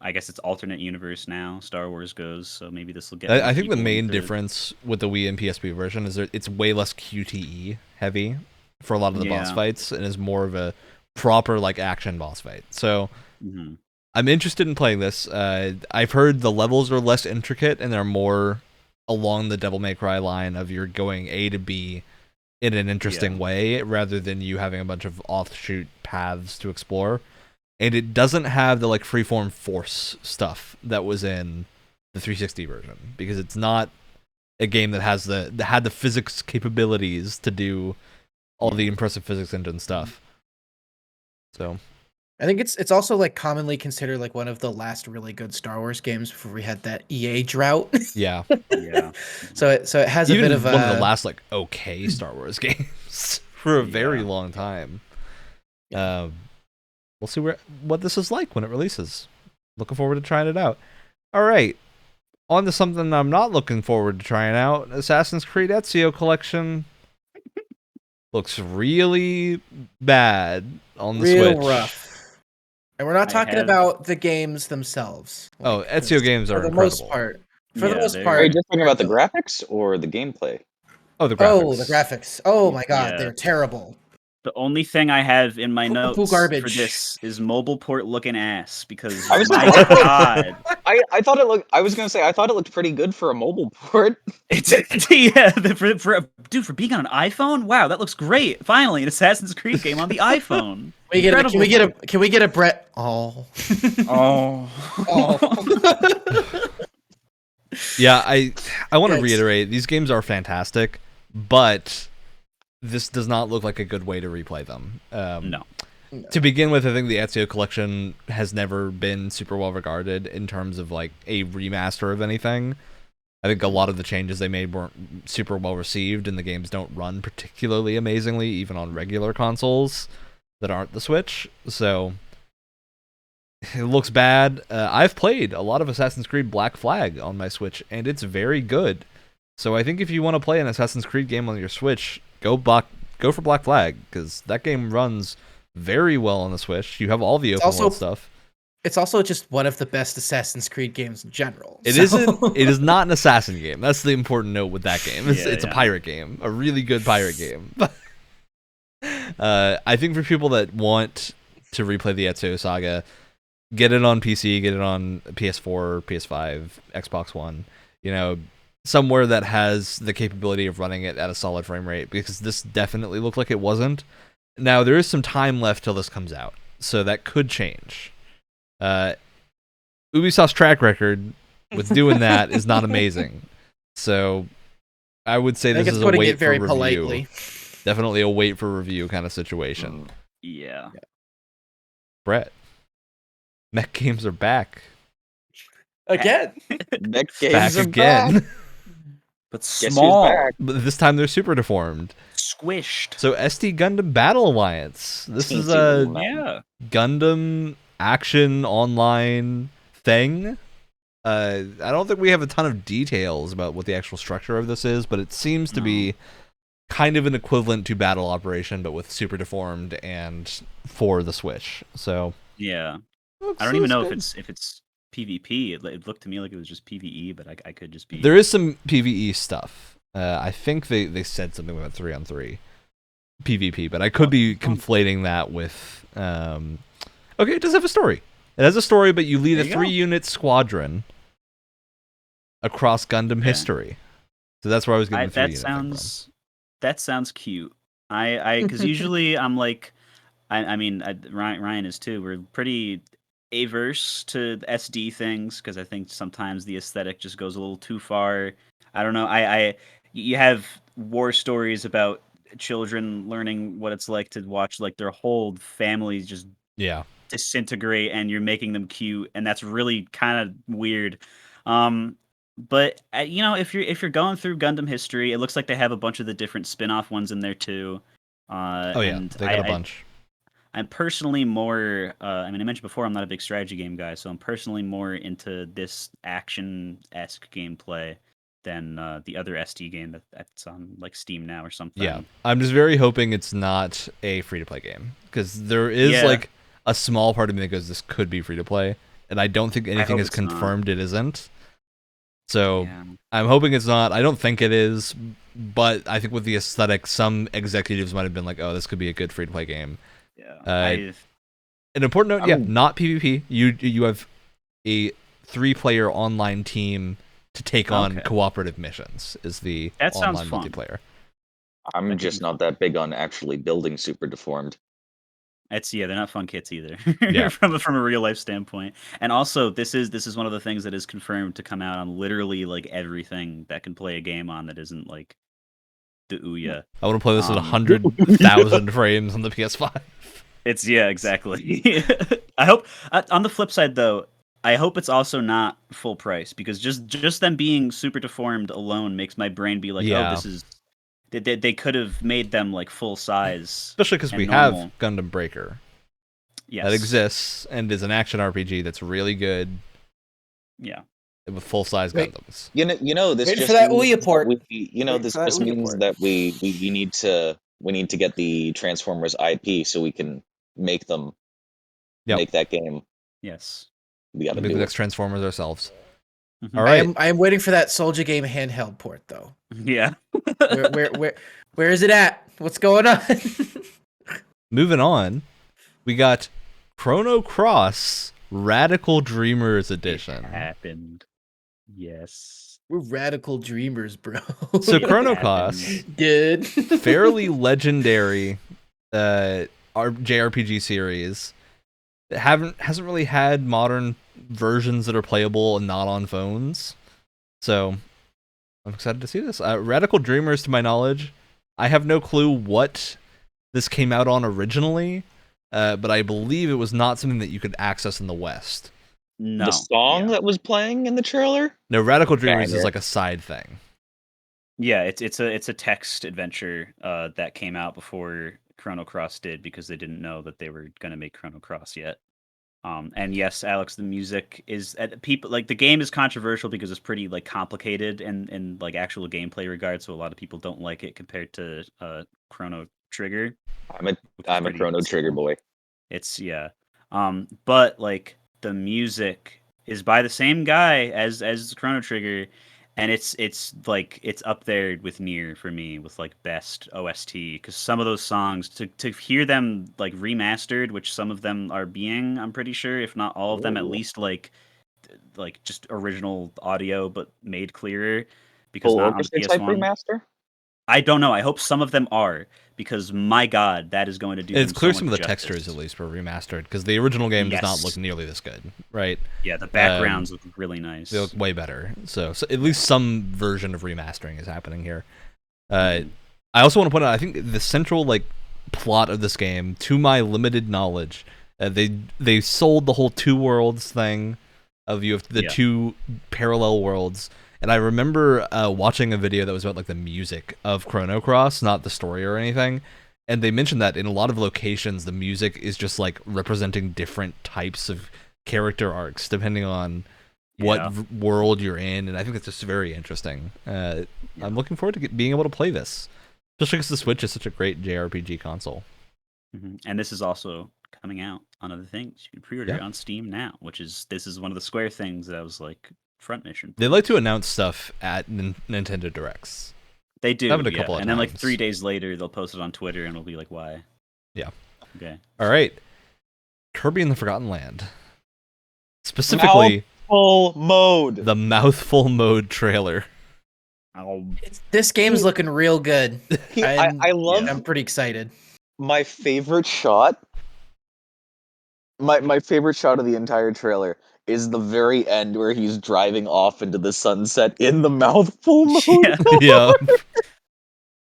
I guess it's alternate universe now. Star Wars goes, so maybe this will get. I think the people main into- difference with the Wii and PSP version is that it's way less QTE heavy for a lot of the boss Yeah. fights, and is more of a proper like action boss fight. So Mhm. I'm interested in playing this. I've heard the levels are less intricate and they're more along the Devil May Cry line of you're going A to B in an interesting way rather than you having a bunch of offshoot paths to explore. And it doesn't have the like freeform force stuff that was in the 360 version because it's not a game that had the physics capabilities to do all the impressive physics engine stuff. So I think it's also like commonly considered like one of the last really good Star Wars games before we had that EA drought. yeah, Yeah. So it has even a bit of one of the last like okay Star Wars games for a very Yeah. long time. We'll see what this is like when it releases. Looking forward to trying it out. All right, on to something I'm not looking forward to trying out. Assassin's Creed Ezio Collection looks really bad on the real Switch. rough. And we're not I talking have- about the games themselves. Oh, Ezio games are for the incredible. most part. For the Yeah, most they're- part. Are you just talking about the graphics or the gameplay? Oh, the graphics. Oh, the graphics. Oh my god, Yeah. they're terrible. The only thing I have in my Poo-poo notes garbage. for this is mobile port looking ass because I was my just- god, I thought it looked. I was gonna say I thought it looked pretty good for a mobile port. it's for being on an iPhone. Wow, that looks great. Finally, an Assassin's Creed game on the iPhone. Can we get a Brett? Oh. Oh. Oh. Yeah, I want to Yes. reiterate, these games are fantastic, but this does not look like a good way to replay them. No. To begin with, I think the Ezio collection has never been super well regarded in terms of like a remaster of anything. I think a lot of the changes they made weren't super well received, and the games don't run particularly amazingly, even on regular consoles that aren't the Switch. So it looks bad. I've played a lot of Assassin's Creed Black Flag on my Switch, and it's very good. So I think if you want to play an Assassin's Creed game on your Switch, go for Black Flag, because that game runs very well on the Switch. You have all the open world stuff. It's also just one of the best Assassin's Creed games in general. It isn't. It is not an assassin game. That's the important note with that game. It's a Yeah. pirate game, a really good pirate game. I think for people that want to replay the Ezio saga, get it on PC, get it on PS4, PS5, Xbox One. You know, somewhere that has the capability of running it at a solid frame rate, because this definitely looked like it wasn't. Now there is some time left till this comes out, so that could change. Ubisoft's track record with doing that is not amazing, so I would say I think this it's is a putting wait it very for review. politely. Definitely a wait for review kind of situation. Yeah. Brett, mech games are back. Again. Neck Back games are again. back. But Guess who's small, back? But this time they're super deformed. squished. So ST Gundam Battle Alliance. This is Tainted a Love. Yeah. Gundam action online thing. I don't think we have a ton of details about what the actual structure of this is, but it seems to be kind of an equivalent to Battle Operation, but with super deformed and for the Switch. So Yeah. I don't even know if it's PvP. It looked to me like it was just PvE, but I could just be. There is some PvE stuff. I think they said something about 3-on-3 PvP, but I could be conflating that with. Okay, it does have a story. It has a story, but you lead a There you go. 3-unit squadron across Gundam history. So that's where I was getting the 3-unit thing from. That sounds cute. I because usually I'm like, Ryan is too. We're pretty averse to the SD things because I think sometimes the aesthetic just goes a little too far. I don't know. You have war stories about children learning what it's like to watch like their whole families just Yeah. disintegrate, and you're making them cute, and that's really kind of weird. But if you're going through Gundam history, it looks like they have a bunch of the different spin-off ones in there too. Oh yeah, And they got a bunch. I'm personally more. I mentioned before I'm not a big strategy game guy, so I'm personally more into this action-esque gameplay than the other SD game that's on like Steam now or something. Yeah, I'm just very hoping it's not a free-to-play game because there is like a small part of me that goes, this could be free-to-play, and I don't think anything is confirmed it isn't. So I'm hoping it's not. I don't think it is, but I think with the aesthetic, some executives might have been like, oh, this could be a good free-to-play game. Yeah. An important note, not PvP. You have a 3-player online team to take on cooperative missions. Is the online multiplayer? I'm just not that big on actually building Super Deformed. They're not fun kits either. Yeah. from a real life standpoint. And also, this is one of the things that is confirmed to come out on literally like everything that can play a game on that isn't like the Ouya. I want to play this at 100,000 frames on the PS5. Exactly. I hope on the flip side though, I hope it's also not full price because just them being Super Deformed alone makes my brain be like, oh, this is they could have made them like full size. Especially because we have Gundam Breaker. Yes. That exists and is an action RPG that's really good. Yeah. With full size Gundams. This Wait just for that means Ouya port. This just means that we need to get the Transformers IP so we can make them make that game. Yes. We gotta make the next Transformers ourselves. Mm-hmm. All right. I am waiting for that Soldier Game handheld port though. Yeah. where is it at? What's going on? Moving on, we got Chrono Cross Radical Dreamers Edition. It happened. Yes. We're radical dreamers, bro. So Chrono Cross, good, fairly legendary JRPG series. It hasn't really had modern versions that are playable and not on phones. So I'm excited to see this. Radical Dreamers, to my knowledge, I have no clue what this came out on originally, but I believe it was not something that you could access in the West. No. The song that was playing in the trailer? No, Radical Dreamers is like a side thing. Yeah, it's a text adventure that came out before Chrono Cross did because they didn't know that they were going to make Chrono Cross yet. And yes, Alex, the music is people like the game is controversial because it's pretty like complicated and like actual gameplay regards, so a lot of people don't like it compared to Chrono Trigger. I'm a Chrono Trigger boy. It's but like the music is by the same guy as Chrono Trigger, and it's like it's up there with Nier for me with like best OST because some of those songs to hear them like remastered, which some of them are being, I'm pretty sure, if not all of them, at least like just original audio but made clearer because Full not on orchestra the type PS1. remaster? I don't know. I hope some of them are because my God, that is going to do. It's clear so some of the justice. textures at least were remastered because the original game does not look nearly this good, right? Yeah, the backgrounds look really nice. They look way better. So at least some version of remastering is happening here. I also want to point out, I think the central like plot of this game, to my limited knowledge, they sold the whole two worlds thing of you have the two parallel worlds. And I remember watching a video that was about like the music of Chrono Cross, not the story or anything. And they mentioned that in a lot of locations, the music is just like representing different types of character arcs depending on what world you're in. And I think it's just very interesting. I'm looking forward to being able to play this, especially because the Switch is such a great JRPG console. Mm-hmm. And this is also coming out on other things. You can pre-order it on Steam now, this is one of the Square things that I was like, front mission. They like to announce stuff at Nintendo Directs. They do, a couple of and then like times. 3 days later they'll post it on Twitter and it'll be like, why? Yeah. Okay. All right. Kirby and the Forgotten Land. Specifically, the Mouthful Mode trailer. This game's looking real good. I love. I'm pretty excited. My favorite shot My favorite shot of the entire trailer is the very end where he's driving off into the sunset in the mouthful mode. Yeah.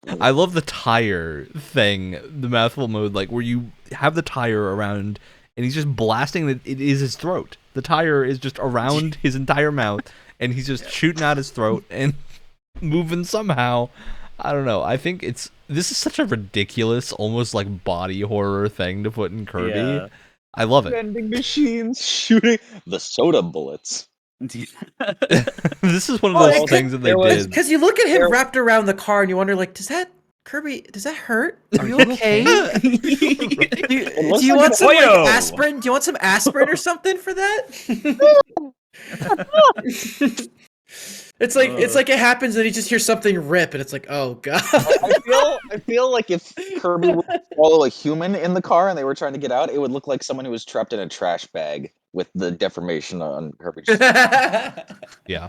Yeah. I love the tire thing, the mouthful mode, like where you have the tire around and he's just blasting it. It is his throat. The tire is just around his entire mouth and he's just shooting out his throat and moving somehow. I don't know. I think this is such a ridiculous, almost like body horror thing to put in Kirby. Yeah. I love it. Vending machines shooting the soda bullets. This is one of Oh, those it things that they there was- did. Because you look at him There- wrapped around the car and you wonder, like, does that hurt? Are you okay? do looks you like want an some like, Oyo. aspirin? Do you want some aspirin or something for that? It's like it happens and you just hear something rip and it's like, oh god. I feel like if Kirby would swallow a human in the car and they were trying to get out, it would look like someone who was trapped in a trash bag with the deformation on Kirby's. Yeah.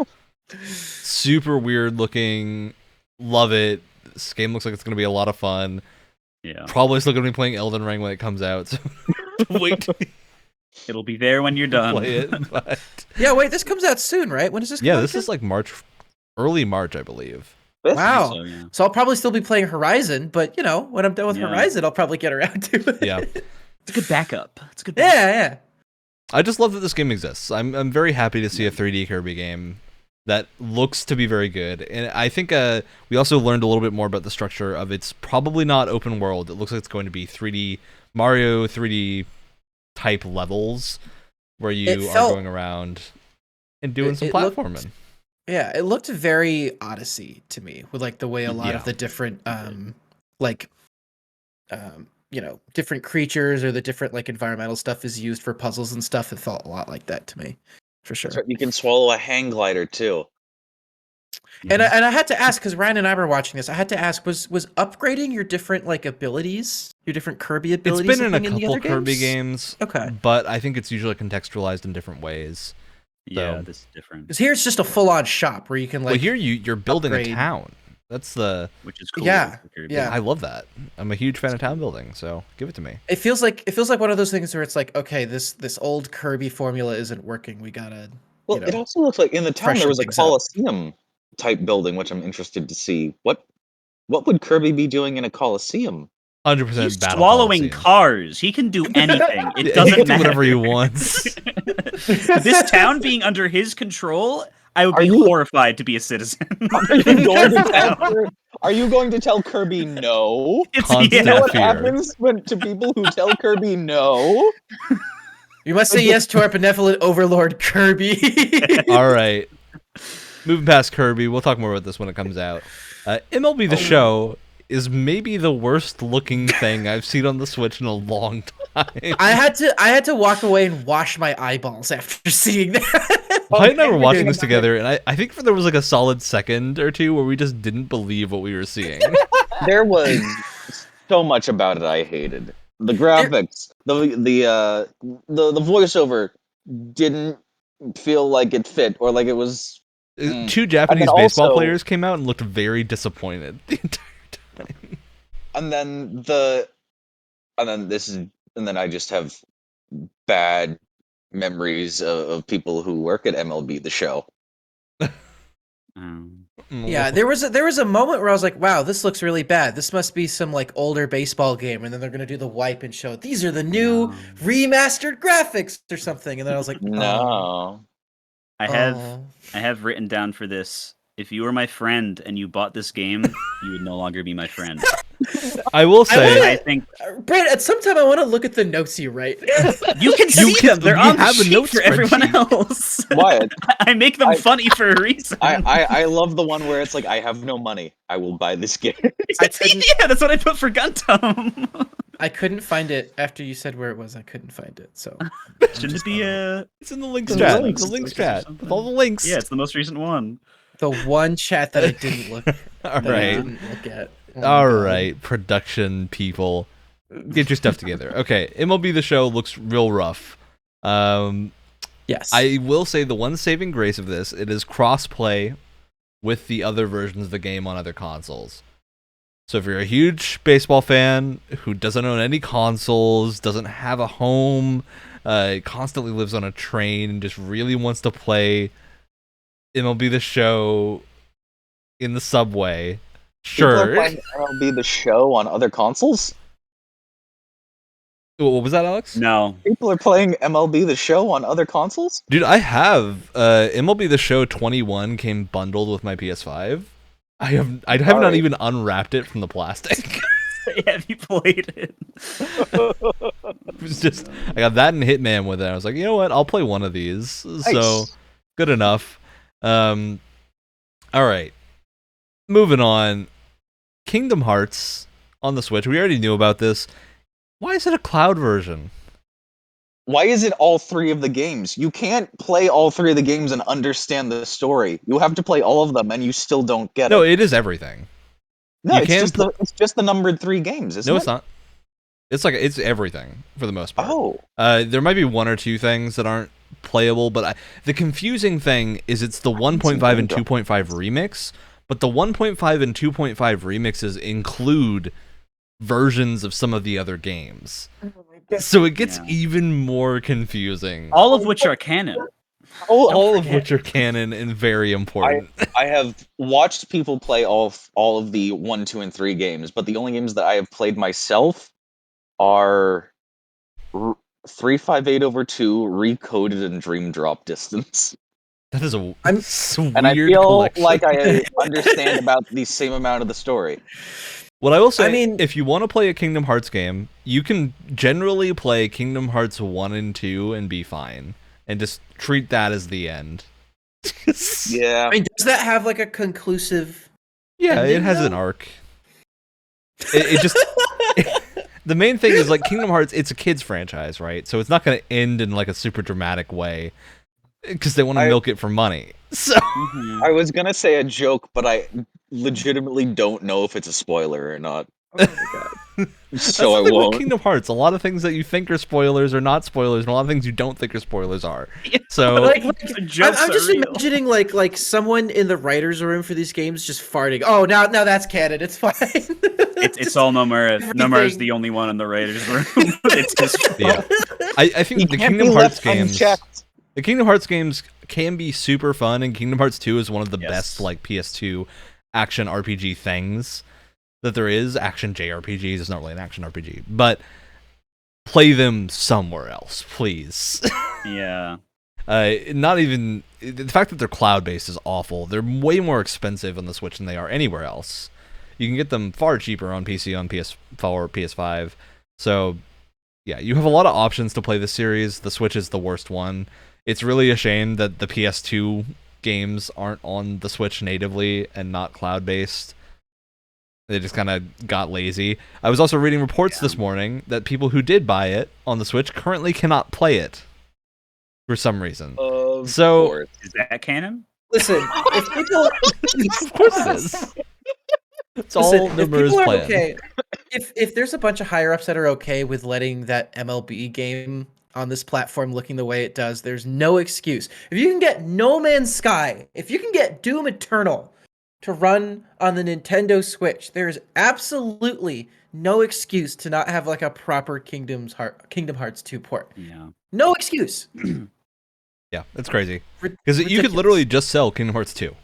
Super weird looking. Love it. This game looks like it's going to be a lot of fun. Yeah. Probably still going to be playing Elden Ring when it comes out. So wait to It'll be there when you're done. play it. But Yeah, wait, this comes out soon, right? When does this come yeah, out this again? is like early March, I believe. Wow. So, yeah. So I'll probably still be playing Horizon, but you know, when I'm done with Yeah. Horizon, I'll probably get around to it. Yeah. It's a good backup. It's a good backup. Yeah. I just love that this game exists. I'm very happy to see a 3D Kirby game that looks to be very good. And I think we also learned a little bit more about the structure of it's probably not open world. It looks like it's going to be 3D Mario 3D type levels where you are going around and doing some platforming. Yeah, it looked very Odyssey to me, with like the way a lot of the different different creatures or the different like environmental stuff is used for puzzles and stuff. It felt a lot like that to me, for sure. You can swallow a hang glider too. And I had to ask, because Ryan and I were watching this, I had to ask, was upgrading your different like abilities, your different Kirby It's abilities? been in a the couple other Kirby games, Okay. but I think it's usually contextualized in different ways. Yeah, So- this is different. Because here it's just a full-on shop where you can like. Well, here you're building upgrade. a town. That's the Which is cool. Yeah, for Kirby. yeah. I love that. I'm a huge fan of town building, so give it to me. It feels like one of those things where it's like, okay, this old Kirby formula isn't working. We gotta. Well, you it know, also looks like in the town there freshen was a things up. Colosseum type building, which I'm interested to see. What would Kirby be doing in a Colosseum? 100% He's battle swallowing Coliseum. cars. He can do anything. It He doesn't can do matter. whatever he wants. This town being under his control, I would Are be you- horrified to be a citizen. Are you going to tell Kirby no? It's, Constant You know what fear. happens to people who tell Kirby no? You must say yes to our benevolent overlord Kirby. All right. Moving past Kirby, we'll talk more about this when it comes out. MLB The Show is maybe the worst looking thing I've seen on the Switch in a long time. I had to walk away and wash my eyeballs after seeing that. Wyatt and I were watching this together, and I think there was like a solid second or two where we just didn't believe what we were seeing. There was so much about it I hated. The graphics, the voiceover didn't feel like it fit or like it was. Two Japanese And then baseball also- players came out and looked very disappointed the entire time. And then I just have bad memories of people who work at MLB The Show. Yeah, there was a moment where I was like, wow, this looks really bad. This must be some like older baseball game, and then they're gonna do the wipe and show these are the new remastered graphics or something. And then I was like, No. I have written down for this. If you were my friend and you bought this game, you would no longer be my friend. I will say, I think Brad, at some time I want to look at the notes you write. you can see them. They're we on the have a sheet notes for everyone spreadsheet. else. Wyatt, I make them funny for a reason. I love the one where it's like, I have no money. I will buy this game. Yeah, that's what I put for Gundam. I couldn't find it after you said where it was. I couldn't find it. So Shouldn't it be it's in the links The chat. links. The links Or chat something. with all the links. Yeah, it's the most recent one. the one chat that I didn't look. All that I right. didn't look at. Oh my All God. right, production people, get your stuff together. Okay, MLB The Show looks real rough. Yes. I will say the one saving grace of this, it is cross-play with the other versions of the game on other consoles. So if you're a huge baseball fan who doesn't own any consoles, doesn't have a home, Constantly lives on a train and just really wants to play MLB The Show in the subway. People are Sure. playing MLB The Show on other consoles? What was that, Alex? No. People are playing MLB The Show on other consoles? Dude, I have MLB The Show 21 came bundled with my PS5. I have not even unwrapped it from the plastic. Have you played it? It was just I got that and Hitman with it. I was like, you know what? I'll play one of these. So Nice. good enough. All right. Moving on. Kingdom Hearts on the Switch. We already knew about this. Why is it a cloud version? Why is it all three of the games? You can't play all three of the games and understand the story. You have to play all of them, and you still don't get No, it. it is everything. No, you it's can it's just the numbered 3 games, isn't No, it? it's not. It's everything for the most part. Oh. There might be one or two things that aren't playable, but the confusing thing is it's the 1.5 and 2.5 remix, but the 1.5 and 2.5 remixes include versions of some of the other games. So it gets even more confusing. All of which are canon. All of which are canon and very important. I have watched people play all of the 1, 2, and 3 games, but the only games that I have played myself are 358/2, Recoded, and Dream Drop Distance. That is a weird And I feel collection. like I understand about the same amount of the story. What I will say, I mean, if you want to play a Kingdom Hearts game, you can generally play Kingdom Hearts 1 and 2 and be fine. And just treat that as the end. Yeah. I mean, does that have like a conclusive? Yeah, it ending, has though? an arc. It just... the main thing is, like, Kingdom Hearts, it's a kid's franchise, right? So it's not going to end in, like, a super dramatic way. Because they want to milk it for money. So... I was going to say a joke, but I legitimately don't know if it's a spoiler or not. Oh my god! So I That's the thing with won't. Kingdom Hearts. A lot of things that you think are spoilers are not spoilers, and a lot of things you don't think are spoilers are. So... Like, The jokes I'm are just real. imagining like someone in the writers' room for these games just farting. Oh, now that's canon. It's fine. It's all Nomura. Nomura's Everything. the only one in the writers' room. It's just Yeah. I think You the can't Kingdom be Hearts left games... unchecked. The Kingdom Hearts games can be super fun, and Kingdom Hearts 2 is one of the Yes. best like PS2 action RPG things that there is. Action JRPGs, it's not really an action RPG, but play them somewhere else, please. yeah. Not even the fact that they're cloud-based is awful. They're way more expensive on the Switch than they are anywhere else. You can get them far cheaper on PC, on PS4, PS5. So, yeah, you have a lot of options to play this series. The Switch is the worst one. It's really a shame that the PS2 games aren't on the Switch natively and not cloud-based. They just kind of got lazy. I was also reading reports this morning that people who did buy it on the Switch currently cannot play it for some reason. Of So- course. Is that canon? Listen, if people, Of course it is. It's all listen, if Nomura's people are plan. okay, if there's a bunch of higher ups that are okay with letting that MLB game on this platform looking the way it does, there's no excuse. If you can get No Man's Sky, if you can get Doom Eternal to run on the Nintendo Switch, there's absolutely no excuse to not have like a proper Kingdom Hearts 2 port. Yeah. No excuse. Yeah, it's crazy. Rid- Because you could ridiculous. literally just sell Kingdom Hearts 2.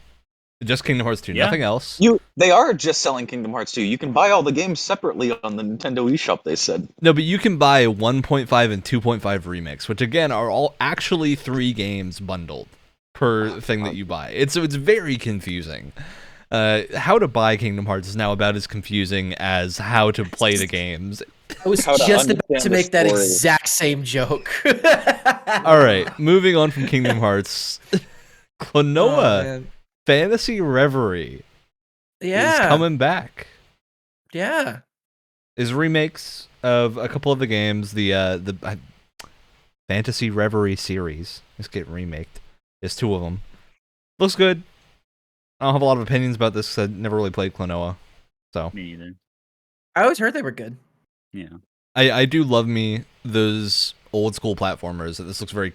Just Kingdom Hearts 2, Yeah. nothing else. They are just selling Kingdom Hearts 2. You can buy all the games separately on the Nintendo eShop, they said. No, but you can buy 1.5 and 2.5 remix, which again are all actually 3 games bundled per thing that you buy. It's very confusing. How to buy Kingdom Hearts is now about as confusing as how to play the games. I was How to just about understand to the make that story. exact same joke. All right, moving on from Kingdom Hearts. Oh, Klonoa man. Fantasy Reverie is Yeah. coming back. Yeah. Is remakes of a couple of the games. The Fantasy Reverie series is getting remaked. There's 2 of them. Looks good. I don't have a lot of opinions about this because I never really played Klonoa. So Me neither. I always heard they were good. Yeah. I do love me those old school platformers. This looks very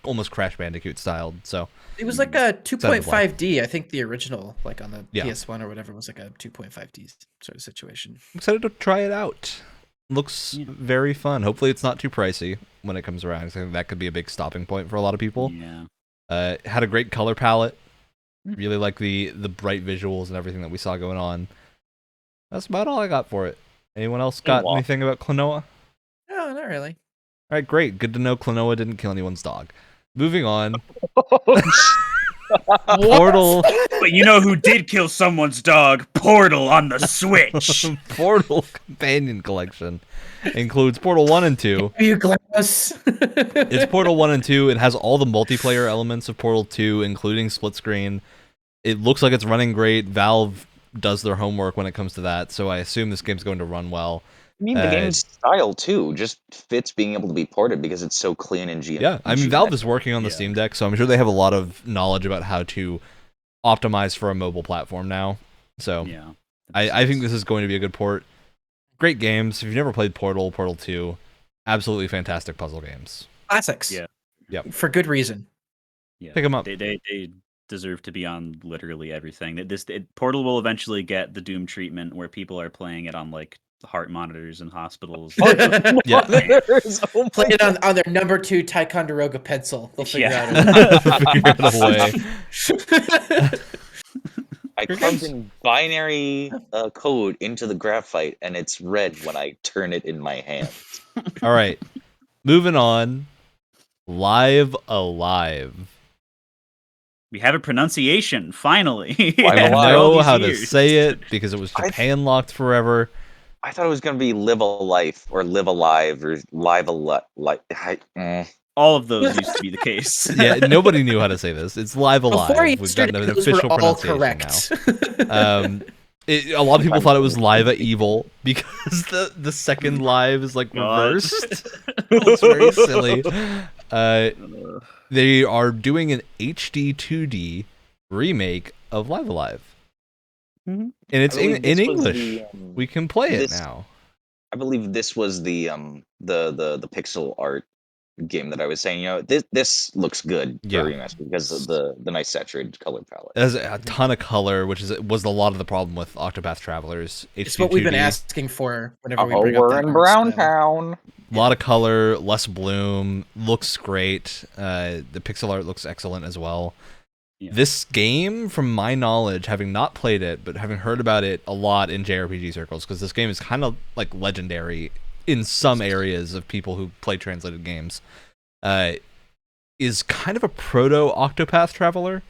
almost Crash Bandicoot styled. So It was like a Excited to play. 2.5D. I think the original, like on the Yeah. PS1 or whatever, was like a 2.5D sort of situation. I'm excited to try it out. Looks Yeah. very fun. Hopefully it's not too pricey. when it comes around. I think that could be a big stopping point for a lot of people. Yeah. It had a great color palette. Really like the bright visuals and everything that we saw going on. That's about all I got for it. Anyone else got anything about Klonoa? No, not really. All right, great. Good to know Klonoa didn't kill anyone's dog. Moving on. Portal. But you know who did kill someone's dog? Portal on the Switch. Portal Companion Collection includes Portal 1 and 2. You glass. It's Portal 1 and 2. It has all the multiplayer elements of Portal 2, including split screen. It looks like it's running great. Valve does their homework when it comes to that, so I assume this game's going to run well. I mean, the game's style, too, just fits being able to be ported because it's so clean and Yeah, I mean, Valve is working on the Steam Deck, so I'm sure they have a lot of knowledge about how to optimize for a mobile platform now. So Yeah. I think this is going to be a good port. Great games. If you've never played Portal, Portal 2, absolutely fantastic puzzle games. Classics. Yeah. Yep. For good reason. Yeah. Pick them up. They deserve to be on literally everything. Portal will eventually get the Doom treatment where people are playing it on like heart monitors in hospitals. Yeah. Play it on their number 2 Ticonderoga pencil. They'll figure out Figure out a way. I plugged in binary code into the graphite, and it's red when I turn it in my hand. All right. Moving on. Live Alive. We have a pronunciation, finally. I Alive. know how to say it because it was Japan locked forever. I thought it was going to be Live a Life or Live Alive or Live a Life. All of those used to be the case. Yeah, nobody knew how to say this. It's Live Alive. Before We've got an those official were all pronunciation correct. now. A lot of people thought it was Live Evil because the second live is like reversed. It's very silly. They are doing an HD 2D remake of Live Alive. Mm-hmm. And it's in English. We can play it now. I believe this was the pixel art game that I was saying. You know, this looks good for remaster because of the nice saturated color palette. It has a ton of color, which was a lot of the problem with Octopath Travelers. It's what we've been asking for whenever we bring we're up in Brown Town. A lot of color, less bloom, looks great. The pixel art looks excellent as well. Yeah. This game, from my knowledge, having not played it, but having heard about it a lot in JRPG circles, because this game is kind of like legendary in some areas of people who play translated games, is kind of a proto-Octopath Traveler.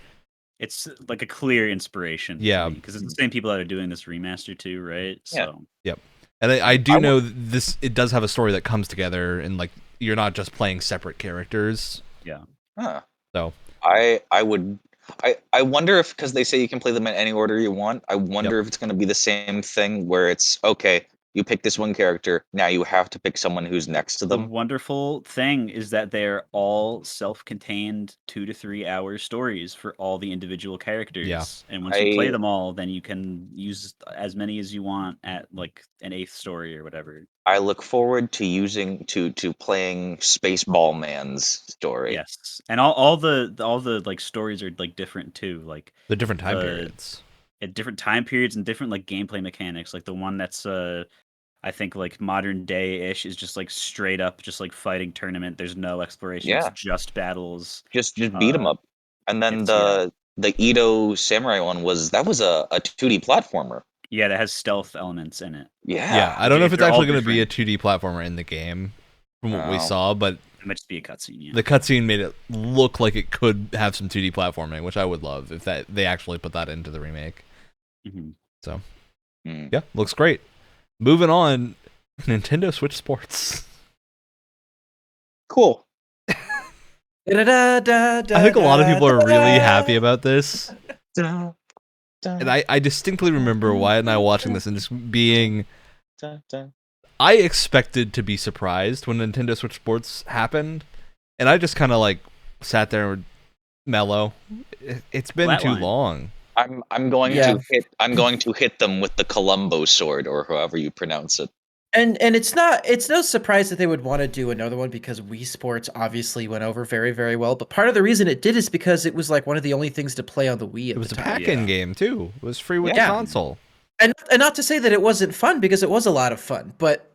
It's like a clear inspiration. Yeah. Because it's the same people that are doing this remaster too, right? So. Yep. And I do know this. It does have a story that comes together, and like you're not just playing separate characters. Yeah. Huh. So I wonder if, because they say you can play them in any order you want, I wonder if it's going to be the same thing where it's, okay, you pick this one character, now you have to pick someone who's next to them. The wonderful thing is that they're all self-contained 2 to 3 hour stories for all the individual characters. Yeah. And once you play them all, then you can use as many as you want at like an 8th story or whatever. I look forward to playing Spaceball Man's story. Yes. And all the like stories are like different too. Like the different time periods. At different time periods and different like gameplay mechanics. Like the one that's I think like modern day ish is just like straight up just like fighting tournament. There's no exploration. It's just battles. Just beat 'em up. And then the Edo Samurai one was a 2D platformer. Yeah, that has stealth elements in it. Yeah. I don't know if it's actually going to be a 2D platformer in the game from what we saw, but it might just be a cutscene. Yeah. The cutscene made it look like it could have some 2D platforming, which I would love if they actually put that into the remake. Mm-hmm. So, yeah, looks great. Moving on, Nintendo Switch Sports. Cool. I think a lot of people are really happy about this. And I distinctly remember Wyatt and I watching this and just being... I expected to be surprised when Nintendo Switch Sports happened, and I just kind of like sat there and mellow. It's been too long. I'm going to hit them with the Columbo sword, or however you pronounce it. And it's no surprise that they would want to do another one because Wii Sports obviously went over very, very well. But part of the reason it did is because it was like one of the only things to play on the Wii. It was a pack-in game too. It was free with the console. And not to say that it wasn't fun, because it was a lot of fun. But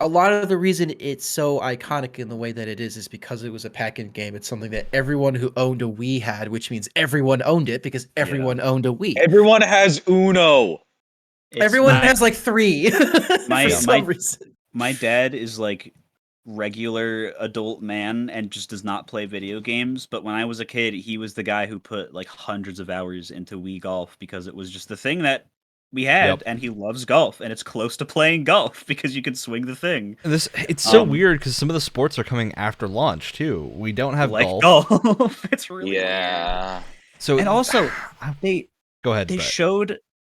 a lot of the reason it's so iconic in the way that it is because it was a pack-in game. It's something that everyone who owned a Wii had, which means everyone owned it because everyone owned a Wii. Everyone has Uno. Everyone has like 3 my- for some reason. My dad is like regular adult man and just does not play video games. But when I was a kid, he was the guy who put like hundreds of hours into Wii Golf because it was just the thing that we had, Yep. and he loves golf, and it's close to playing golf because you can swing the thing. And it's so weird because some of the sports are coming after launch too. We don't have Like golf. golf. It's really weird. Yeah. So And also they go ahead. they Brett.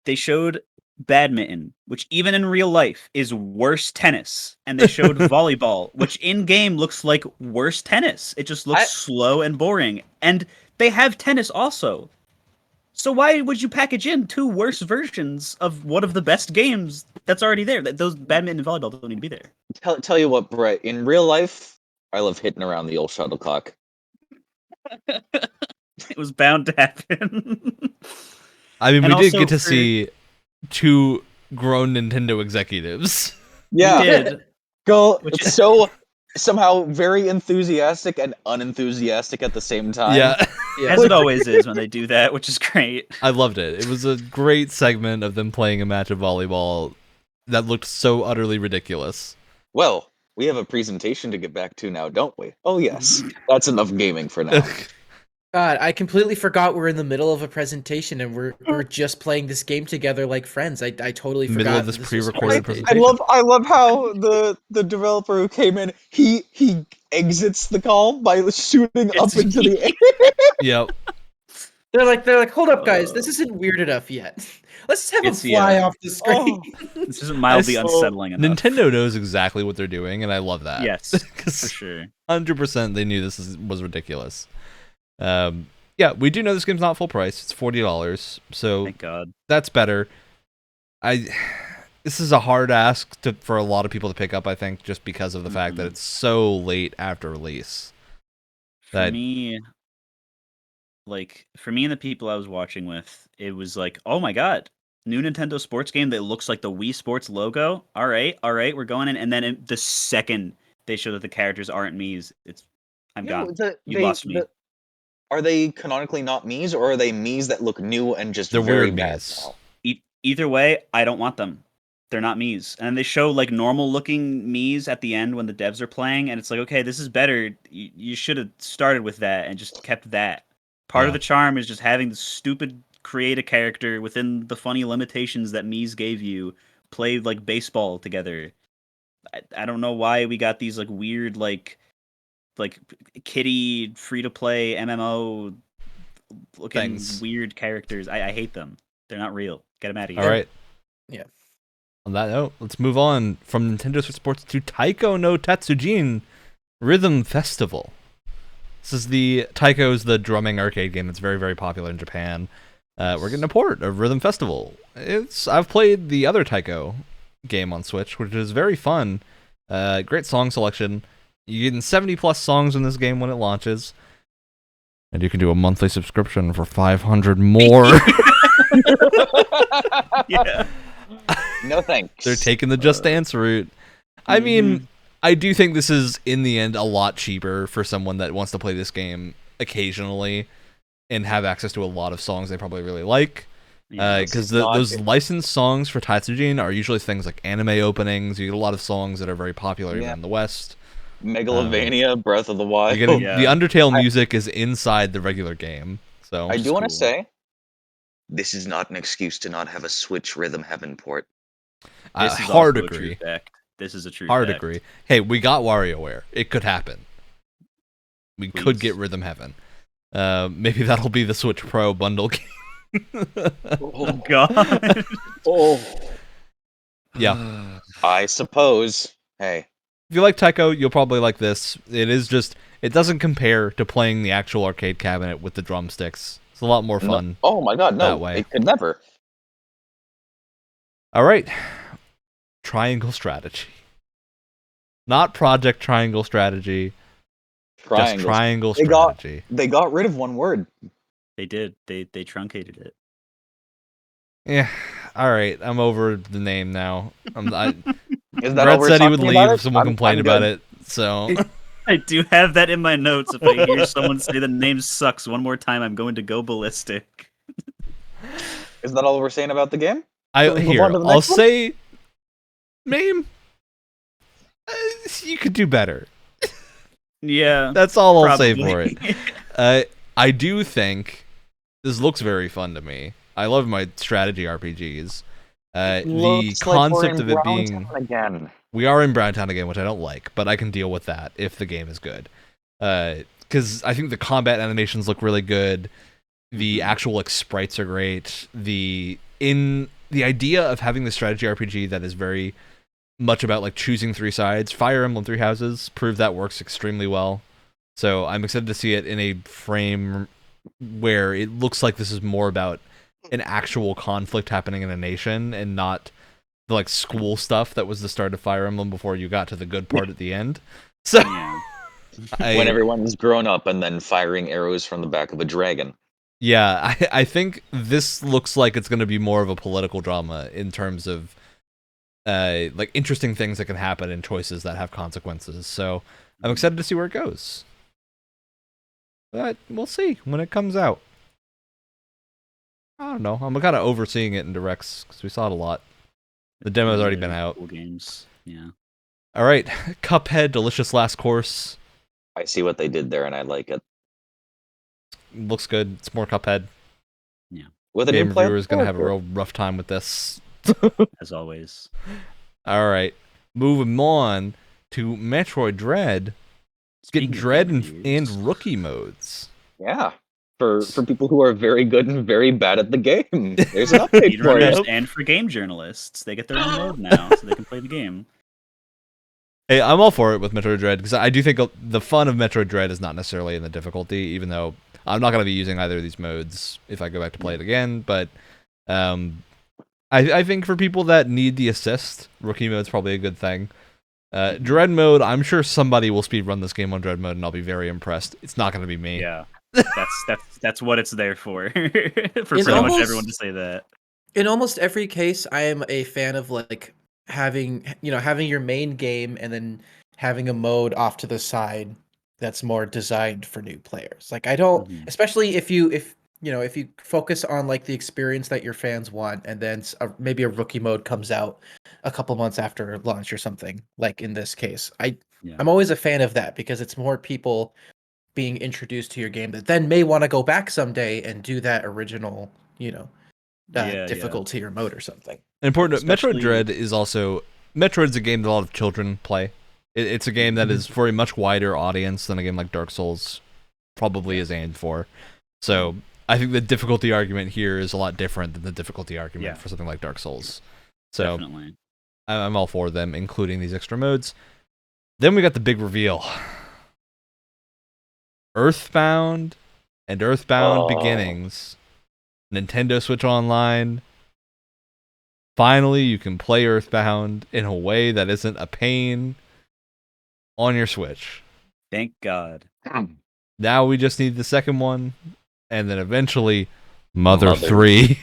showed badminton, which even in real life is worse tennis, and they showed volleyball, which in game looks like worse tennis. It just looks slow and boring. And they have tennis also. So why would you package in 2 worse versions of one of the best games that's already there? Those badminton and volleyball don't need to be there. Tell you what, Brett. In real life, I love hitting around the old shuttlecock. It was bound to happen. I mean, And we did also get to for- see 2 grown Nintendo executives. Yeah. We did. Go. Which It's is- so somehow very enthusiastic and unenthusiastic at the same time. Yeah, As it always is when they do that, which is great. I loved it. It was a great segment of them playing a match of volleyball that looked so utterly ridiculous. Well, we have a presentation to get back to now, don't we? Oh yes, that's enough gaming for now. God, I completely forgot we're in the middle of a presentation and we're just playing this game together like friends. I totally Middle forgot of this that was pre-recorded presentation. presentation. I love how the developer who came in he exits the call by shooting up It's- into the air. Yep. They're like, hold up, guys, this isn't weird enough yet. Let's have It's- him fly yeah. off the screen. This isn't mildly I saw- unsettling enough. Nintendo knows exactly what they're doing, and I love that. Yes, for 'Cause sure. 100% they knew this was ridiculous. Yeah, we do know this game's not full price. It's $40, so Thank God. that's better. This is a hard ask for a lot of people to pick up, I think, just because of the fact that Mhm. it's so late after release. For That- me, and the people I was watching with, it was like, oh my God, new Nintendo sports game that looks like the Wii Sports logo. All right, we're going in. And then the second they show that the characters aren't Mii's, I'm gone. You lost me. Are they canonically not Mii's, or are they Mii's that look new and just They're very weird bad Mii's. now? Either way, I don't want them. They're not Mii's. And they show like normal looking Mii's at the end when the devs are playing, and it's like, okay, this is better. You should have started with that and just kept that. Part of Yeah. the charm is just having the stupid create a character within the funny limitations that Mii's gave you, play like baseball together. I don't know why we got these like weird like kitty free to play MMO looking Things. weird characters. I hate them. They're not real. Get them out of here. All right. Yeah. On that note, let's move on from Nintendo Switch Sports to Taiko no Tatsujin Rhythm Festival. This is Taiko's the drumming arcade game that's very, very popular in Japan. We're getting a port of Rhythm Festival. I've played the other Taiko game on Switch, which is very fun. Great song selection. You're getting 70 plus songs in this game when it launches. And you can do a monthly subscription for 500 more. Yeah. No thanks. They're taking the Just Dance route. I mean, I do think this is, in the end, a lot cheaper for someone that wants to play this game occasionally and have access to a lot of songs they probably really like. Yeah. Because not- those licensed songs for Tatsujin are usually things like anime openings. You get a lot of songs that are very popular even Yeah. in the West. Megalovania, Breath of the Wild. You're getting, Yeah. The Undertale music is inside the regular game. So I do want to cool. say, this is not an excuse to not have a Switch Rhythm Heaven port. I This is hard also a true agree. fact. This is a true Hard fact. agree. Hey, we got WarioWare. It could happen. We could Please. get Rhythm Heaven. Maybe that'll be the Switch Pro bundle game. Oh God. Oh, Yeah. I suppose. Hey, If you like Taiko, you'll probably like this. It doesn't compare to playing the actual arcade cabinet with the drumsticks. It's a lot more fun. oh my God, no! That way. It could never. All right. Triangle strategy. Not Project Triangle strategy. Just Triangles. Triangle They got- strategy. They got rid of one word. They did. They truncated it. Yeah. All right. I'm over the name now. Is that all Brett we're said he would talking leave about if someone complained about it. So I do have that in my notes. If I hear someone say the name sucks one more time, I'm going to go ballistic. Is that all we're saying about the game? Can we move on to the I'll next one? say, name. You could do better. Yeah, That's all I'll say for probably. it. I do think this looks very fun to me. I love my strategy RPGs. The Looks like we're concept in of it Brown being Town again. we are in Browntown again, which I don't like, but I can deal with that if the game is good. Because I think the combat animations look really good. The actual like sprites are great. The idea of having the strategy RPG that is very much about like choosing three sides. Fire Emblem Three Houses proved that works extremely well. So I'm excited to see it in a frame where it looks like this is more about an actual conflict happening in a nation and not the like school stuff that was the start of Fire Emblem before you got to the good part at the end. So Yeah. When everyone's grown up and then firing arrows from the back of a dragon. Yeah, I think this looks like it's going to be more of a political drama in terms of like interesting things that can happen and choices that have consequences. So I'm excited to see where it goes. But we'll see when it comes out. I don't know. I'm kind of overseeing it in directs because we saw it a lot. The demo's already been out. Cool games. Yeah. All right, Cuphead, Delicious Last Course. I see what they did there, and I like it. Looks good. It's more Cuphead. With a Game new player reviewers gonna have a character. real rough time with this. As always. All right, moving on to Metroid Dread. Get Speaking of Dread game and reviews, Rookie modes. Yeah. For people who are very good and very bad at the game. There's an update for speedrunners it. and for game journalists, they get their own mode now, so they can play the game. Hey, I'm all for it with Metroid Dread because I do think the fun of Metroid Dread is not necessarily in the difficulty, even though I'm not going to be using either of these modes if I go back to play it again. But I think for people that need the assist, Rookie mode's probably a good thing. Dread mode, I'm sure somebody will speedrun this game on Dread mode, and I'll be very impressed. It's not going to be me. Yeah. That's what it's there for. For In pretty almost- much everyone to say that. In almost every case, I am a fan of like having your main game and then having a mode off to the side that's more designed for new players. Like I don't, especially if you focus on like the experience that your fans want, and then maybe a rookie mode comes out a couple months after launch or something. Like in this case, I'm always a fan of that because it's more people being introduced to your game that then may want to go back someday and do that original, difficulty or mode or something. Important. Especially- Metroid Dread is also Metroid's a game that a lot of children play. It's a game that is for a much wider audience than a game like Dark Souls probably is aimed for. So I think the difficulty argument here is a lot different than the difficulty argument for something like Dark Souls. So Definitely. I'm all for them, including these extra modes. Then we got the big reveal. Earthbound and Earthbound Beginnings. Nintendo Switch Online. Finally, you can play Earthbound in a way that isn't a pain on your Switch. Thank God. Now we just need the second one, and then eventually Mother 3.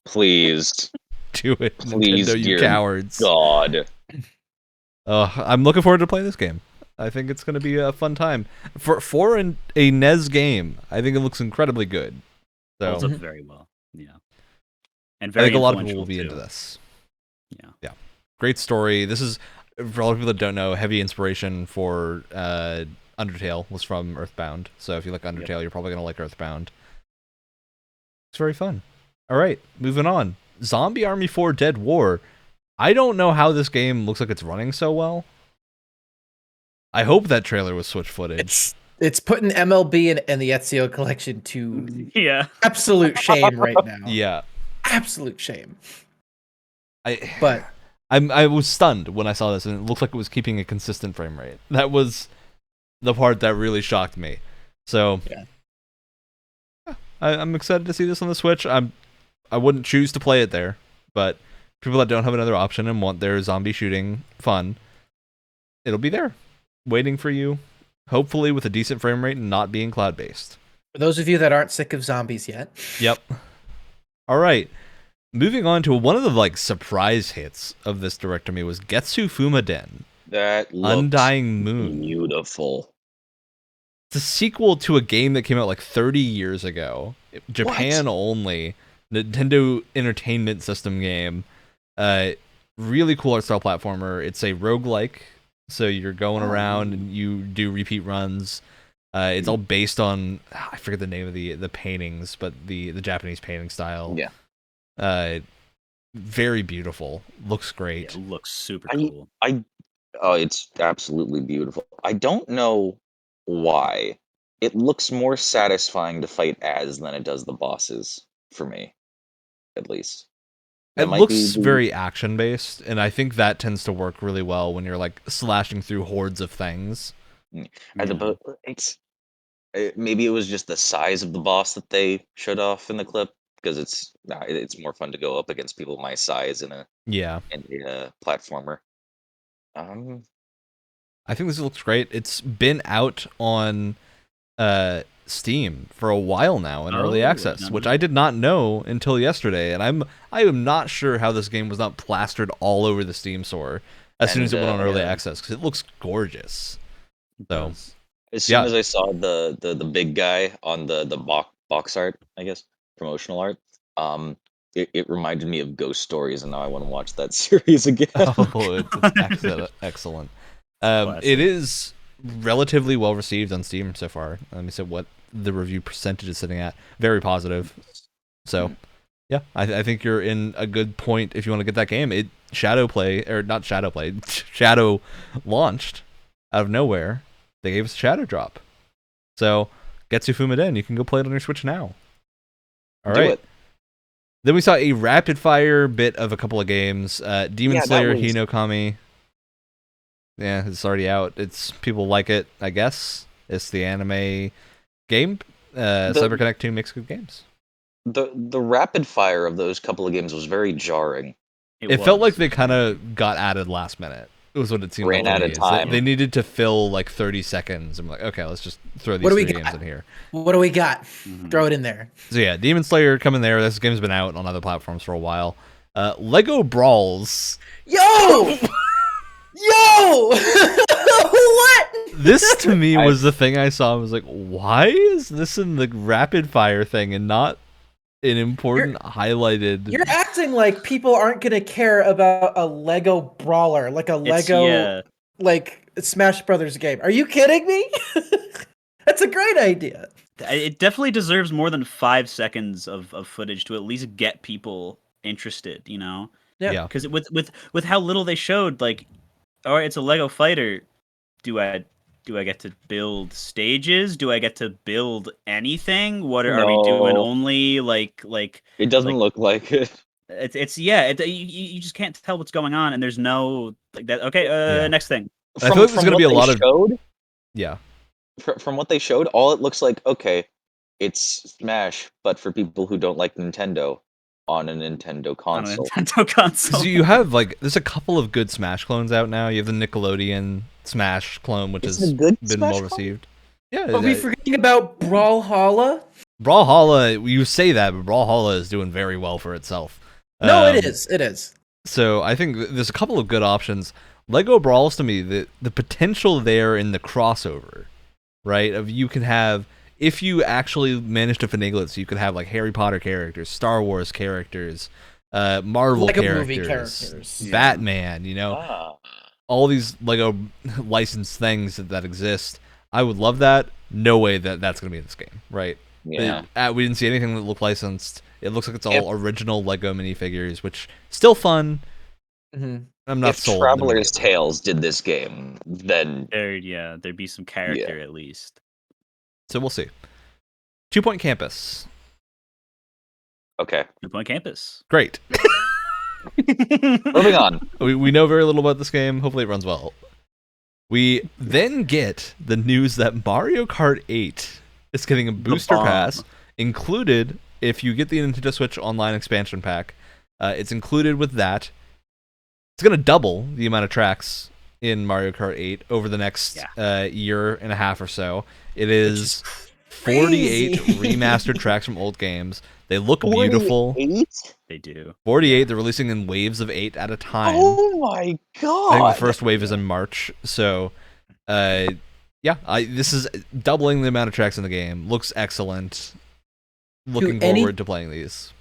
Please. Do it, Please, Nintendo, you dear cowards. God. I'm looking forward to playing this game. I think it's going to be a fun time. For a NES game, I think it looks incredibly good. So Holds up very well. Yeah. And I very think a lot of people influential, will be too. into this. Yeah. Great story. This is, for all the people that don't know, heavy inspiration for Undertale was from Earthbound. So if you like Undertale, you're probably going to like Earthbound. It's very fun. All right, moving on. Zombie Army 4 Dead War. I don't know how this game looks like it's running so well. I hope that trailer was Switch footage. It's putting MLB and the Ezio collection to Yeah. absolute shame right now. Yeah. Absolute shame. But I was stunned when I saw this, and it looked like it was keeping a consistent frame rate. That was the part that really shocked me. So I'm excited to see this on the Switch. I wouldn't choose to play it there, but people that don't have another option and want their zombie shooting fun, it'll be there, waiting for you. Hopefully with a decent frame rate and not being cloud-based. For those of you that aren't sick of zombies yet. Yep. All right. moving on to one of the like surprise hits of this direct to me was Getsu Fumaden, That looks Undying Moon. beautiful. It's a sequel to a game that came out like 30 years ago. Japan only. Nintendo Entertainment System game. Really cool art style platformer. It's a roguelike, so you're going around and you do repeat runs. It's all based on, I forget the name of the paintings, but the Japanese painting style. Yeah. Very beautiful. Looks great. Yeah, it looks super cool. It's absolutely beautiful. I don't know why. It looks more satisfying to fight as than it does the bosses, for me, at least. It looks very action based, and I think that tends to work really well when you're like slashing through hordes of things. Maybe it was just the size of the boss that they showed off in the clip, because it's more fun to go up against people my size in a platformer. I think this looks great. It's been out on Steam for a while now in early access, which I did not know until yesterday, and I am not sure how this game was not plastered all over the Steam store as soon as it went on early access, because it looks gorgeous. So as soon as I saw the big guy on the box art, I guess promotional art, it reminded me of Ghost Stories, and now I want to watch that series again. It's excellent. It is relatively well received on Steam so far. Let me see what the review percentage is sitting at. Very positive. So, yeah, I think you're in a good point if you want to get that game. Shadow launched out of nowhere. They gave us a Shadow drop. So, Getsu Fumaden, you can go play it on your Switch now. All right. Then we saw a rapid fire bit of a couple of games. Demon Slayer Hinokami. Yeah, it's already out. People like it, I guess. It's the anime game. CyberConnect 2 makes good games. The rapid fire of those couple of games was very jarring. It felt like they kind of got added last minute. It was what it seemed like. Ran out of time. They needed to fill like 30 seconds. I'm like, okay, let's just throw these three games in here. What do we got? Throw it in there. So yeah, Demon Slayer coming there. This game's been out on other platforms for a while. Lego Brawls. Yo! What? This to me was the thing I saw. I was like, why is this in the rapid fire thing and not an important highlighted? You're acting like people aren't gonna care about a Lego brawler, like a Lego like Smash Brothers game. Are you kidding me? That's a great idea. It definitely deserves more than 5 seconds of footage to at least get people interested, you know? Yeah. Because with how little they showed, like, all right, it's a Lego fighter. Do I get to build stages? Do I get to build anything? Are we doing only like? It doesn't look like it. You just can't tell what's going on, and there's no like that. Okay, next thing. I feel like there's gonna be a lot of From what they showed, all it looks like, okay, it's Smash, but for people who don't like Nintendo. On a Nintendo console. So you have there's a couple of good Smash clones out now. You have the Nickelodeon Smash clone, which has been well received. Yeah, are we forgetting about Brawlhalla? Brawlhalla, you say that, but Brawlhalla is doing very well for itself. No, it is. It is. So I think there's a couple of good options. Lego Brawls, to me, the potential there in the crossover, right? Of you can have. If you actually manage to finagle it, so you could have like Harry Potter characters, Star Wars characters, Marvel characters, Batman, all these Lego licensed things that exist. I would love that. No way that's going to be in this game, right? Yeah. We didn't see anything that looked licensed. It looks like it's all original Lego minifigures, which still fun. Mm-hmm. I'm not If sold. Traveler's Tales did this game, then there'd be some character at least. So we'll see. 2 Point Campus. Okay. 2 Point Campus. Great. Moving on. We know very little about this game. Hopefully it runs well. We then get the news that Mario Kart 8 is getting a booster pass included if you get the Nintendo Switch Online expansion pack. It's included with that. It's going to double the amount of tracks in Mario Kart 8 over the next year and a half or so. It is 48 Crazy. remastered tracks from old games. They look beautiful. 48? They do. 48. They're releasing in waves of 8 at a time. Oh my I think god! the first wave is in March. So, yeah, this is doubling the amount of tracks in the game. Looks excellent. Looking forward to playing these.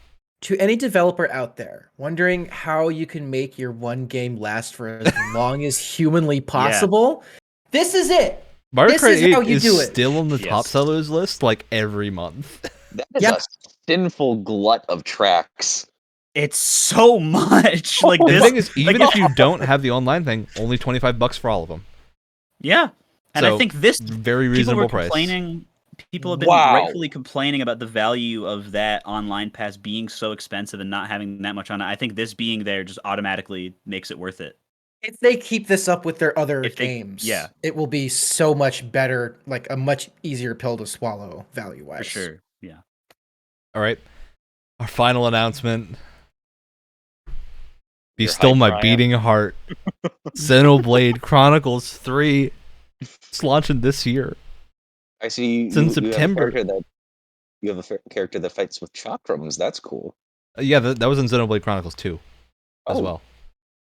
To any developer out there wondering how you can make your one game last for as long as humanly possible, this is it. Mario Kart 8 how you do it. still on the top sellers list like every month. That is a sinful glut of tracks. It's so much. Like The this. thing is, even if you don't have the online thing, only $25 for all of them. Yeah, and So, I think this very people reasonable were price. complaining. People have been Wow. rightfully complaining about the value of that online pass being so expensive and not having that much on it. I think this being there just automatically makes it worth it. If they keep this up with their other If they- games, yeah. it will be so much better, like a much easier pill to swallow value-wise. For sure. Yeah. All right. Our final announcement. Be Your still hype, my Ryan. beating heart. Xenoblade Chronicles 3. It's launching this year. I see It's in you September. You have a character that fights with chakrams. That's cool. Yeah, that was in Xenoblade Chronicles 2 as Oh.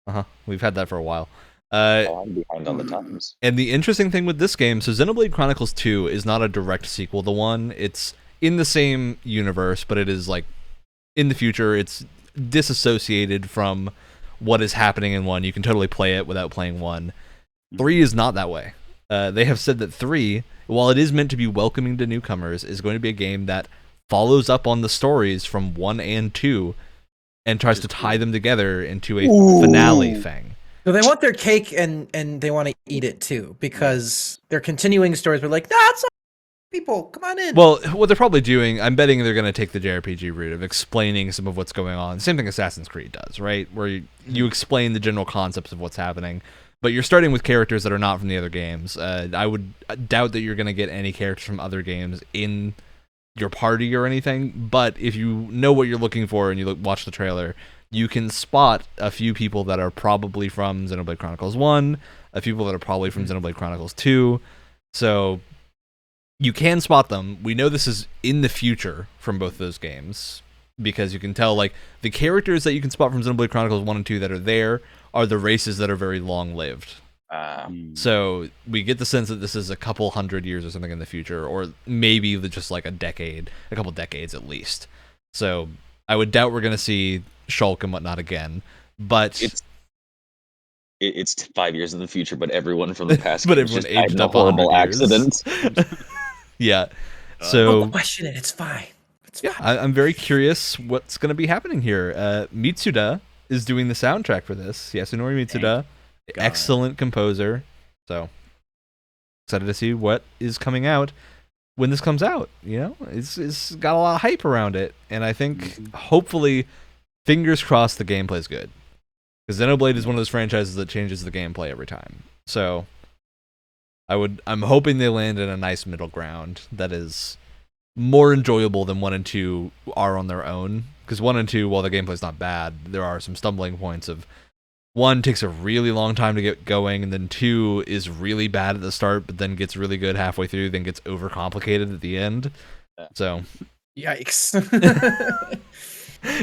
well. We've had that for a while. I'm behind on the times. And the interesting thing with this game, so Xenoblade Chronicles 2 is not a direct sequel to 1. It's in the same universe, but it is like in the future. It's disassociated from what is happening in 1. You can totally play it without playing 1. 3 is not that way. They have said that 3, while it is meant to be welcoming to newcomers, is going to be a game that follows up on the stories from 1 and 2 and tries to tie them together into a finale thing. So they want their cake and they want to eat it too, because they're continuing stories. We're like, nah, it's not people. Come on in. Well, what they're probably doing, I'm betting they're going to take the JRPG route of explaining some of what's going on. Same thing Assassin's Creed does, right? Where you explain the general concepts of what's happening, but you're starting with characters that are not from the other games. I would doubt that you're going to get any characters from other games in your party or anything, but if you know what you're looking for and you watch the trailer, you can spot a few people that are probably from Xenoblade Chronicles 1, a few people that are probably from Xenoblade Chronicles 2, so you can spot them. We know this is in the future from both those games, because you can tell, like, the characters that you can spot from Xenoblade Chronicles 1 and 2 that are there are the races that are very long-lived. So we get the sense that this is a couple hundred years or something in the future, or maybe just like a couple decades at least. So I would doubt we're going to see Shulk and whatnot again, but It's 5 years in the future, but everyone from the past But games everyone just died aged in a up 100 horrible years. accident. yeah. Don't So question it. It's fine. It's yeah, fine. I'm very curious what's going to be happening here. Mitsuda is doing the soundtrack for this. Yasunori Mitsuda, excellent composer. So excited to see what is coming out when this comes out. You know, it's got a lot of hype around it, and I think hopefully, fingers crossed, the gameplay's good. Because Xenoblade is one of those franchises that changes the gameplay every time. So I'm hoping they land in a nice middle ground that is more enjoyable than 1 and 2 are on their own. Because 1 and 2, while the gameplay's not bad, there are some stumbling points of 1 takes a really long time to get going, and then 2 is really bad at the start, but then gets really good halfway through, then gets overcomplicated at the end. So Yikes.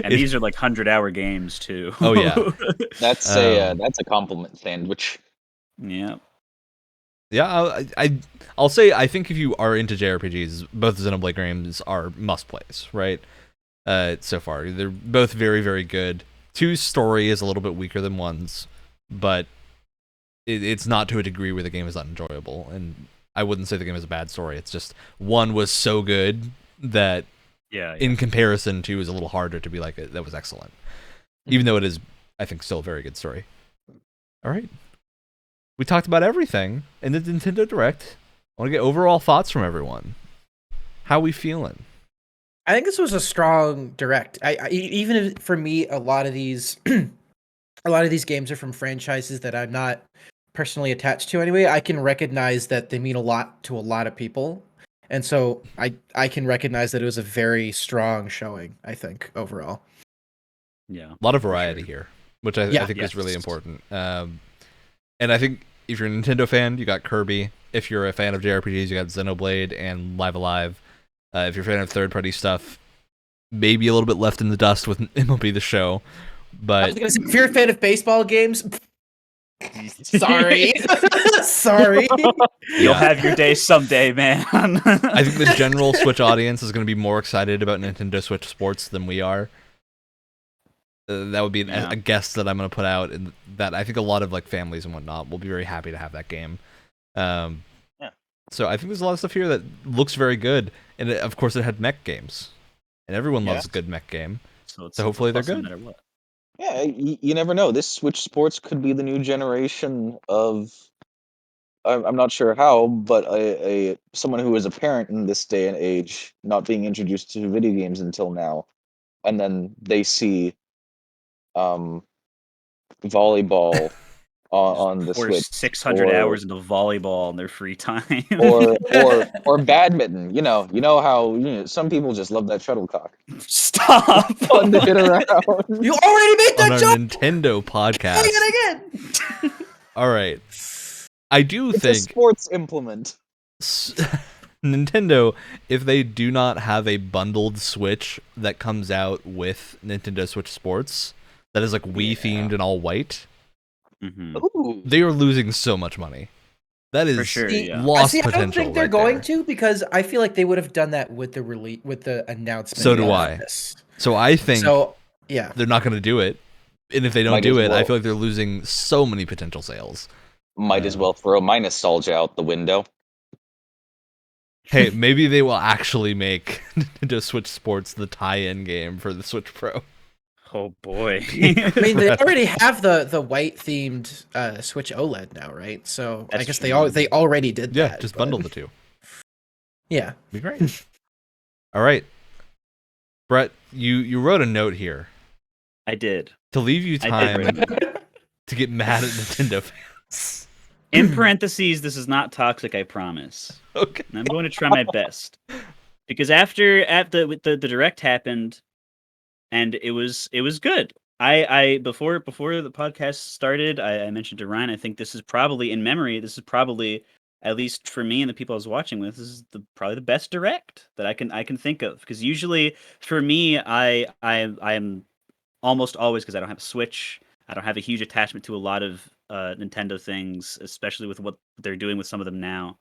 And these are like 100-hour games too. Oh, yeah. That's a compliment sandwich. Yeah. Yeah, I'll say I think if you are into JRPGs, both Xenoblade games are must plays, right? So far, they're both very, very good. 2's story is a little bit weaker than 1's, but it's not to a degree where the game is unenjoyable. And I wouldn't say the game is a bad story. It's just 1 was so good that in comparison, 2 is a little harder to be like that was excellent, even though it is, I think, still a very good story. All right. We talked about everything in the Nintendo Direct. I want to get overall thoughts from everyone. How we feeling? I think this was a strong direct. Even if, for me, a lot of these games are from franchises that I'm not personally attached to anyway. I can recognize that they mean a lot to a lot of people, and so I can recognize that it was a very strong showing, I think, overall. Yeah. A lot of variety here, which I think is really important. And I think if you're a Nintendo fan, you got Kirby, if you're a fan of JRPGs, you got Xenoblade and Live Alive. If you're a fan of third-party stuff, maybe a little bit left in the dust with MLB the Show. But if you're a fan of baseball games, sorry. Sorry. You'll have your day someday, man. I think the general Switch audience is going to be more excited about Nintendo Switch Sports than we are. That would be a guess that I'm going to put out, and that I think a lot of like families and whatnot will be very happy to have that game. So I think there's a lot of stuff here that looks very good, and of course it had mech games, and everyone loves a good mech game. So hopefully they're good. No matter what. Yeah, you never know. This Switch Sports could be the new generation of. I'm not sure how, but someone who is a parent in this day and age, not being introduced to video games until now, and then they see volleyball on the Or Switch, 600 hours into volleyball in their free time, or badminton. You know how some people just love that shuttlecock. Stop. Fun to hit around. You already made that On our joke. Nintendo podcast. Say it again. All right, I do It's a think sports implement. Nintendo, if they do not have a bundled Switch that comes out with Nintendo Switch Sports that is like Wii themed and all white, Ooh. they are losing so much money. That is For sure, yeah. lost I potential. don't think they're right going there. to, because I feel like they would have done that with the with the announcement. So do of I. this. So I think Yeah. they're not going to do it, and if they don't Might do as it, I well. feel like they're losing so many potential sales. Might as well throw my nostalgia out the window. Hey, maybe they will actually make Nintendo Switch Sports the tie-in game for the Switch Pro. Oh boy. I mean, they already have the white themed Switch OLED now, right? So I That's guess true. they already did Yeah, that. just but- bundle the two. Yeah. Be great. All right, Brett, you wrote a note here I did. to leave you I did time to get mad at Nintendo fans. In parentheses, this is not toxic, I promise. Okay. And I'm going to try my best. Because after the direct happened, and it was good. I before the podcast started, I mentioned to Ryan, I think this is probably, in memory, at least for me and the people I was watching with, this is probably the best direct that I can think of. Because usually for me, I am almost always, because I don't have a Switch, I don't have a huge attachment to a lot of Nintendo things, especially with what they're doing with some of them now.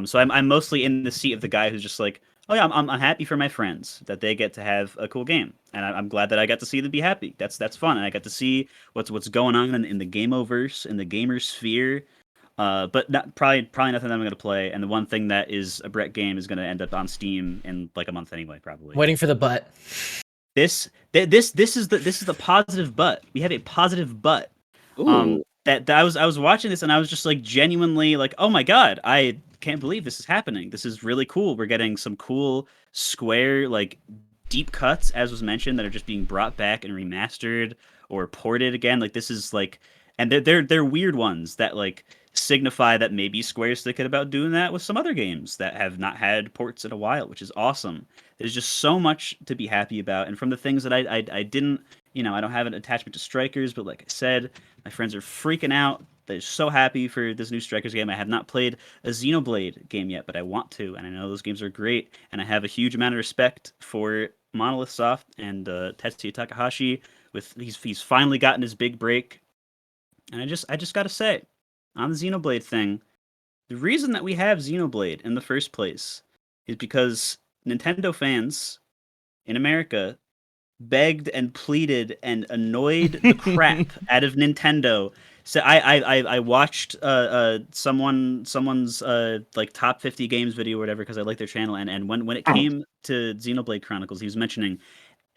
So I'm mostly in the seat of the guy who's just like, oh yeah, I'm happy for my friends that they get to have a cool game, and I'm glad that I got to see them be happy. That's fun, and I got to see what's going on in the Gameoverse, in the gamer sphere. But probably nothing that I'm going to play. And the one thing that is a Brett game is going to end up on Steam in like a month anyway, probably. Waiting for the butt. This is the positive butt. We have a positive butt. Ooh. That I was watching this and I was just like genuinely like, oh my god, I can't believe this is happening. This is really cool. We're getting some cool square like deep cuts, as was mentioned, that are just being brought back and remastered or ported again. Like this is like, and they're weird ones that like signify that maybe Square's thinking about doing that with some other games that have not had ports in a while, which is awesome. There's just so much to be happy about, and from the things that I didn't, I don't have an attachment to Strikers, but like I said, my friends are freaking out. They're so happy for this new Strikers game. I have not played a Xenoblade game yet, but I want to, and I know those games are great, and I have a huge amount of respect for Monolith Soft and Tetsuya Takahashi. He's finally gotten his big break, and I just gotta say, on the Xenoblade thing, the reason that we have Xenoblade in the first place is because Nintendo fans in America begged and pleaded and annoyed the crap out of Nintendo. So I watched someone's like top 50 games video or whatever, because I like their channel, and when it came to Xenoblade Chronicles, he was mentioning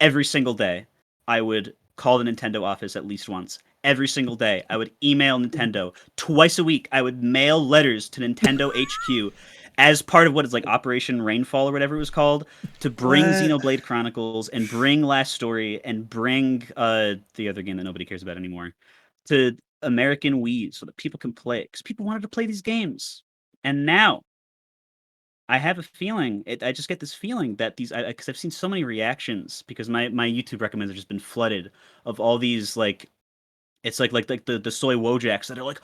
every single day I would call the Nintendo office at least once. Every single day I would email Nintendo. Twice a week I would mail letters to Nintendo HQ as part of what is like Operation Rainfall or whatever it was called, to bring Xenoblade Chronicles and bring Last Story and bring the other game that nobody cares about anymore to American Wii so that people can play it, because people wanted to play these games. And now I have a feeling, I just get this feeling that these, because I've seen so many reactions, because my YouTube recommends have just been flooded of all these like, it's like the soy Wojaks that are like,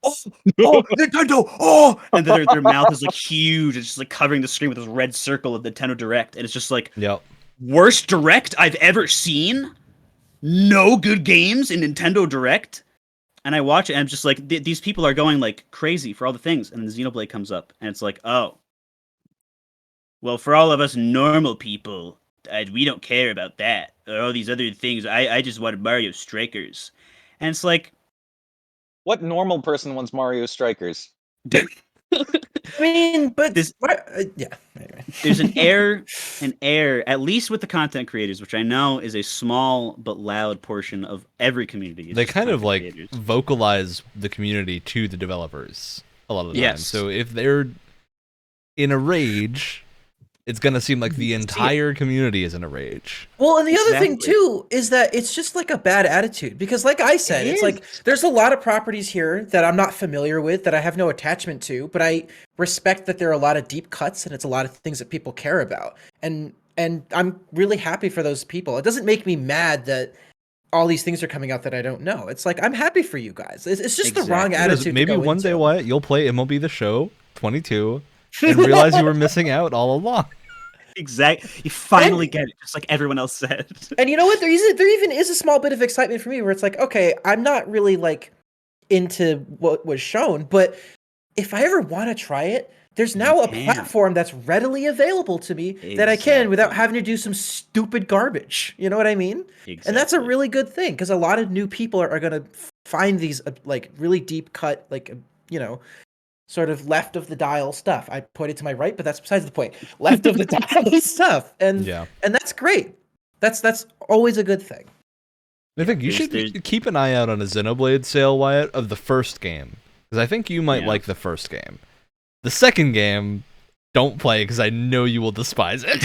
oh, Nintendo, oh, and then their mouth is like huge. It's just like covering the screen with this red circle of Nintendo Direct, and it's just like Yep. worst Direct I've ever seen. No good games in Nintendo Direct. And I watch it, and I'm just like, these people are going like crazy for all the things. And then Xenoblade comes up, and it's like, oh, well, for all of us normal people, we don't care about that or all these other things. I just wanted Mario Strikers, and it's like, What normal person wants Mario Strikers? I mean, but This- yeah. Anyway. there's an air, at least with the content creators, which I know is a small but loud portion of every community. It's They just kind of content like creators. vocalize the community to the developers a lot of the time. Yes. So if they're in a rage, it's gonna seem like the entire community is in a rage. Well, and the other thing Exactly. too is that it's just like a bad attitude because, like I said, It it's is. like there's a lot of properties here that I'm not familiar with, that I have no attachment to, but I respect that there are a lot of deep cuts and it's a lot of things that people care about, and I'm really happy for those people. It doesn't make me mad that all these things are coming out that I don't know. It's like I'm happy for you guys. It's just the wrong Exactly. attitude. to Maybe go one day, into. Wyatt, you'll play MLB The Show 22 and realize you were missing out all along. Exactly. You finally get it, just like everyone else said. And you know what? There even is a small bit of excitement for me where it's like, okay, I'm not really like into what was shown, but if I ever want to try it, there's now a can. platform that's readily available to me that I can without Exactly. having to do some stupid garbage. You know what I mean? And that's a Exactly. really good thing because a lot of new people are going to find these like really deep cut, like, sort of left of the dial stuff. I pointed to my right, but that's besides the point. Left of the dial stuff. And Yeah. and that's great. That's always a good thing. I think you there's- should keep an eye out on a Xenoblade sale, Wyatt, of the first game. Because I think you might Yeah. like the first game. The second game, don't play because I know you will despise it.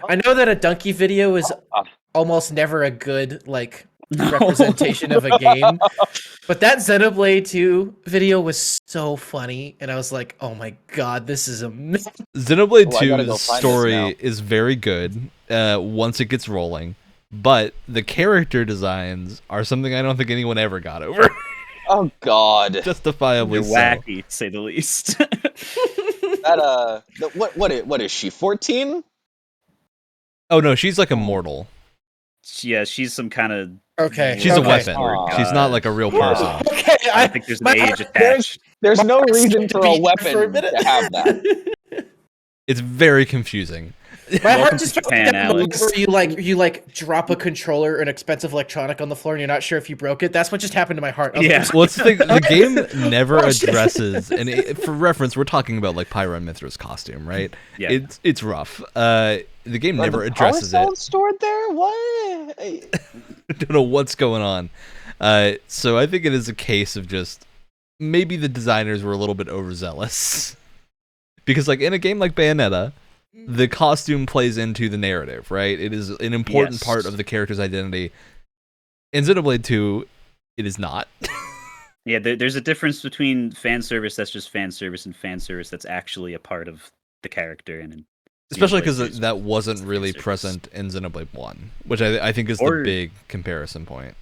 I know that a donkey video is almost never a good representation of a game, but that Xenoblade 2 video was so funny, and I was like, "Oh my god, this is amazing!" Xenoblade Oh, I gotta 2's go find this now. story is very good once it gets rolling, but the character designs are something I don't think anyone ever got over. Oh God, Justifiably They're so. wacky, to say the least. that what is she? 14? Oh no, she's like immortal. Yeah, she's some kind of. Okay, She's okay. a weapon. Aw. She's not like a real person. Okay, I think there's an my age heart- attached. There's no heart reason skipped for a a beat weapon for a minute. to have that. It's very confusing. My Welcome heart to just Japan, that moment Alex. where you drop a controller or an expensive electronic on the floor and you're not sure if you broke it. That's what just happened to my heart. I was Yeah. like, Well, it's the thing. The game never Oh, shit. addresses, and for reference, we're talking about like Pyra and Mithra's costume, right? Yeah. It's rough. The game Are never the addresses power it. cells stored there? What? I don't know what's going on. So I think it is a case of just maybe the designers were a little bit overzealous, because like in a game like Bayonetta, the costume plays into the narrative, right? It is an important Yes. part of the character's identity. In Xenoblade 2, it is not. Yeah, there's a difference between fan service that's just fan service and fan service that's actually a part of the character. And Especially Xenoblade because 2's that wasn't fan really service. present in Xenoblade 1, which I think is Or- the big comparison point.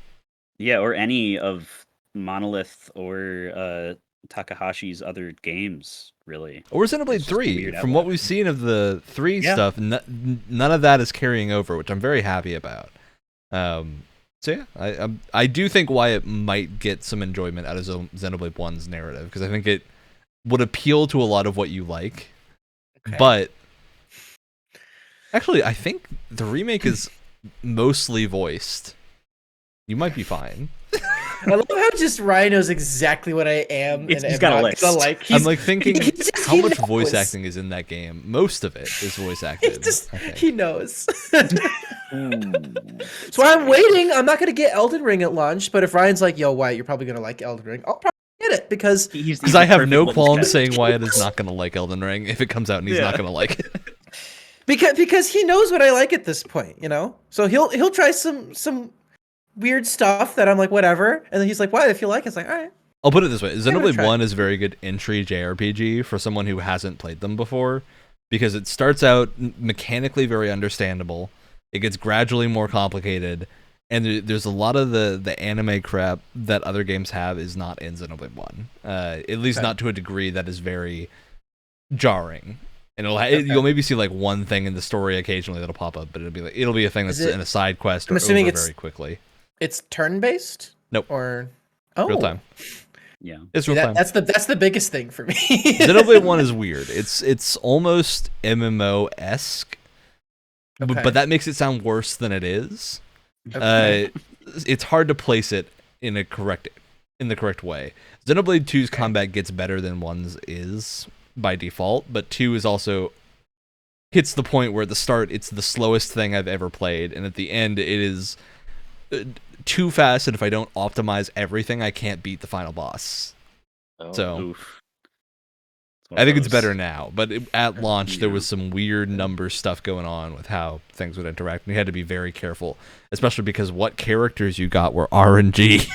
Yeah, or any of Monolith or Takahashi's other games, really. Or It's Xenoblade just 3, weird from what outlet. we've seen of the 3 Yeah. stuff, none of that is carrying over, which I'm very happy about. So yeah, I do think Wyatt might get some enjoyment out of Xenoblade 1's narrative, because I think it would appeal to a lot of what you like. Okay. But actually, I think the remake is mostly voiced. You might be fine. I love how just Ryan knows exactly what I am. He's and am got a not list. gonna like. I'm like thinking, how he much voice knows. acting is in that game? Most of it is voice He acted. just I think. he knows. Hmm. So I'm waiting. I'm not gonna get Elden Ring at launch, but if Ryan's like, "Yo, Wyatt, you're probably gonna like Elden Ring," I'll probably get it because Because I have no qualms saying Wyatt is not going to like Elden Ring if it comes out and he's not Yeah. going to like it. because he knows what I like at this point, you know. So he'll try some weird stuff that I'm like, whatever, and then he's like, "Wyatt, if you like it," it's like, all right. I'll put it this way. Xenoblade try. 1 is a very good entry JRPG for someone who hasn't played them before, because it starts out mechanically very understandable. It gets gradually more complicated, and there's a lot of the anime crap that other games have is not in Xenoblade 1. At least not to a degree that is very jarring. And you'll maybe see like one thing in the story occasionally that'll pop up, but it'll be a thing that's in a side quest or over very quickly. It's turn-based? Nope. Or real time. Yeah. It's real time. That's the biggest thing for me. Xenoblade 1 is weird. It's almost MMO-esque. Okay. But that makes it sound worse than it is. Okay. It's hard to place it in the correct way. Xenoblade 2's combat gets better than 1's is by default, but 2 is also hits the point where at the start it's the slowest thing I've ever played, and at the end it is too fast, and if I don't optimize everything, I can't beat the final boss. So I think it's better now, but at launch there was some weird number stuff going on with how things would interact, and you had to be very careful, especially because what characters you got were RNG.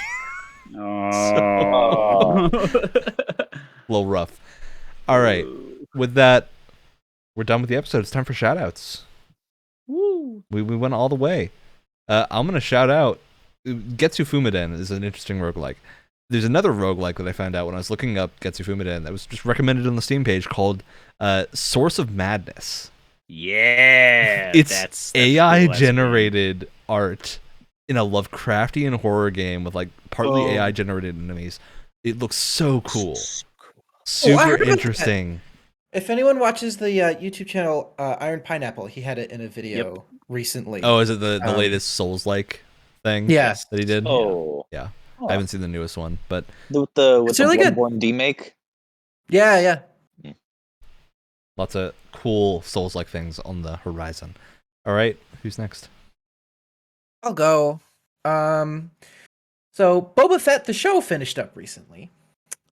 Oh. A little rough. All right, with that, we're done with the episode. It's time for shout-outs. Woo. We went all the way. I'm going to shout out Getsu Fumiden is an interesting roguelike. There's another roguelike that I found out when I was looking up Getsu Fumiden that was just recommended on the Steam page called Source of Madness. Yeah. It's AI-generated art in a Lovecraftian horror game with like partly AI-generated enemies. It looks so cool. Super interesting. If anyone watches the YouTube channel Iron Pineapple, he had it in a video recently. Oh, is it the latest Souls-like thing? Yes. That he did? Oh. Yeah. I haven't seen the newest one, but with the really good. Bloodborne demake. Yeah. Lots of cool Souls-like things on the horizon. All right, who's next? I'll go. So Boba Fett the show finished up recently.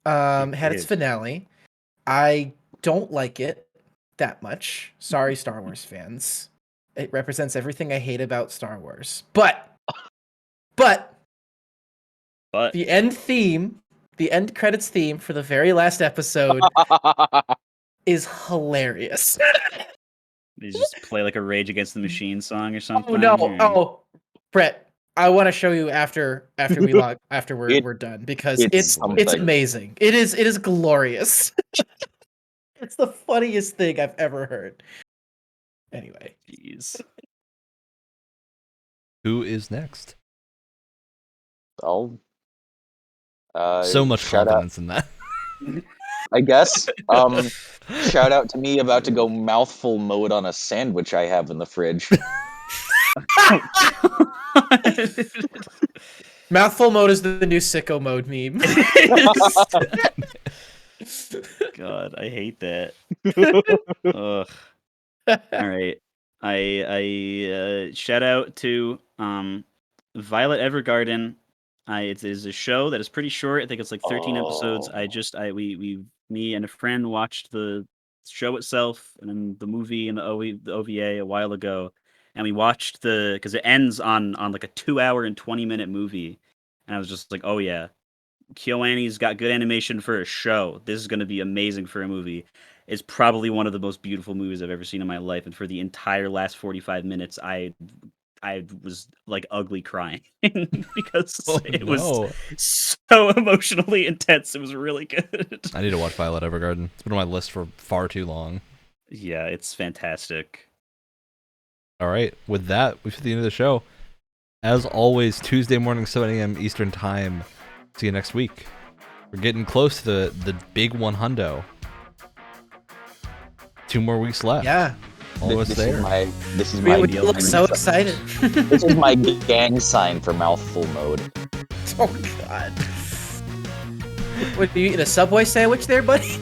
Had its finale. I don't like it that much. Sorry, Star Wars fans. It represents everything I hate about Star Wars. But the end credits theme for the very last episode is hilarious. They just play like a Rage Against the Machine song or something. Oh no! Oh, Brett, I want to show you after we're done because it's amazing. It is glorious. It's the funniest thing I've ever heard. Anyway, jeez. Who is next? I'll so much confidence in that. I guess. Shout out to me about to go mouthful mode on a sandwich I have in the fridge. Mouthful mode is the new sicko mode meme. God, I hate that. Ugh. All right. I shout out to Violet Evergarden. It is a show that is pretty short. I think it's like 13 episodes. Me and a friend watched the show itself and then the movie and the OVA a while ago, and we watched because it ends on like a 2-hour and 20-minute movie, and I was just like, oh yeah, KyoAni's got good animation for a show. This is going to be amazing for a movie. It's probably one of the most beautiful movies I've ever seen in my life, and for the entire last 45 minutes, I was like ugly crying because it was so emotionally intense. It was really good. I need to watch Violet Evergarden. It's been on my list for far too long. Yeah, it's fantastic. All right, with that, we've hit the end of the show. As always, Tuesday morning, 7 a.m. Eastern Time. See you next week. We're getting close to the big 100. 2 more weeks left. Yeah. Almost there. This is my We look so excited. This is my gang sign for mouthful mode. Oh god. What, are you eating a Subway sandwich there, buddy?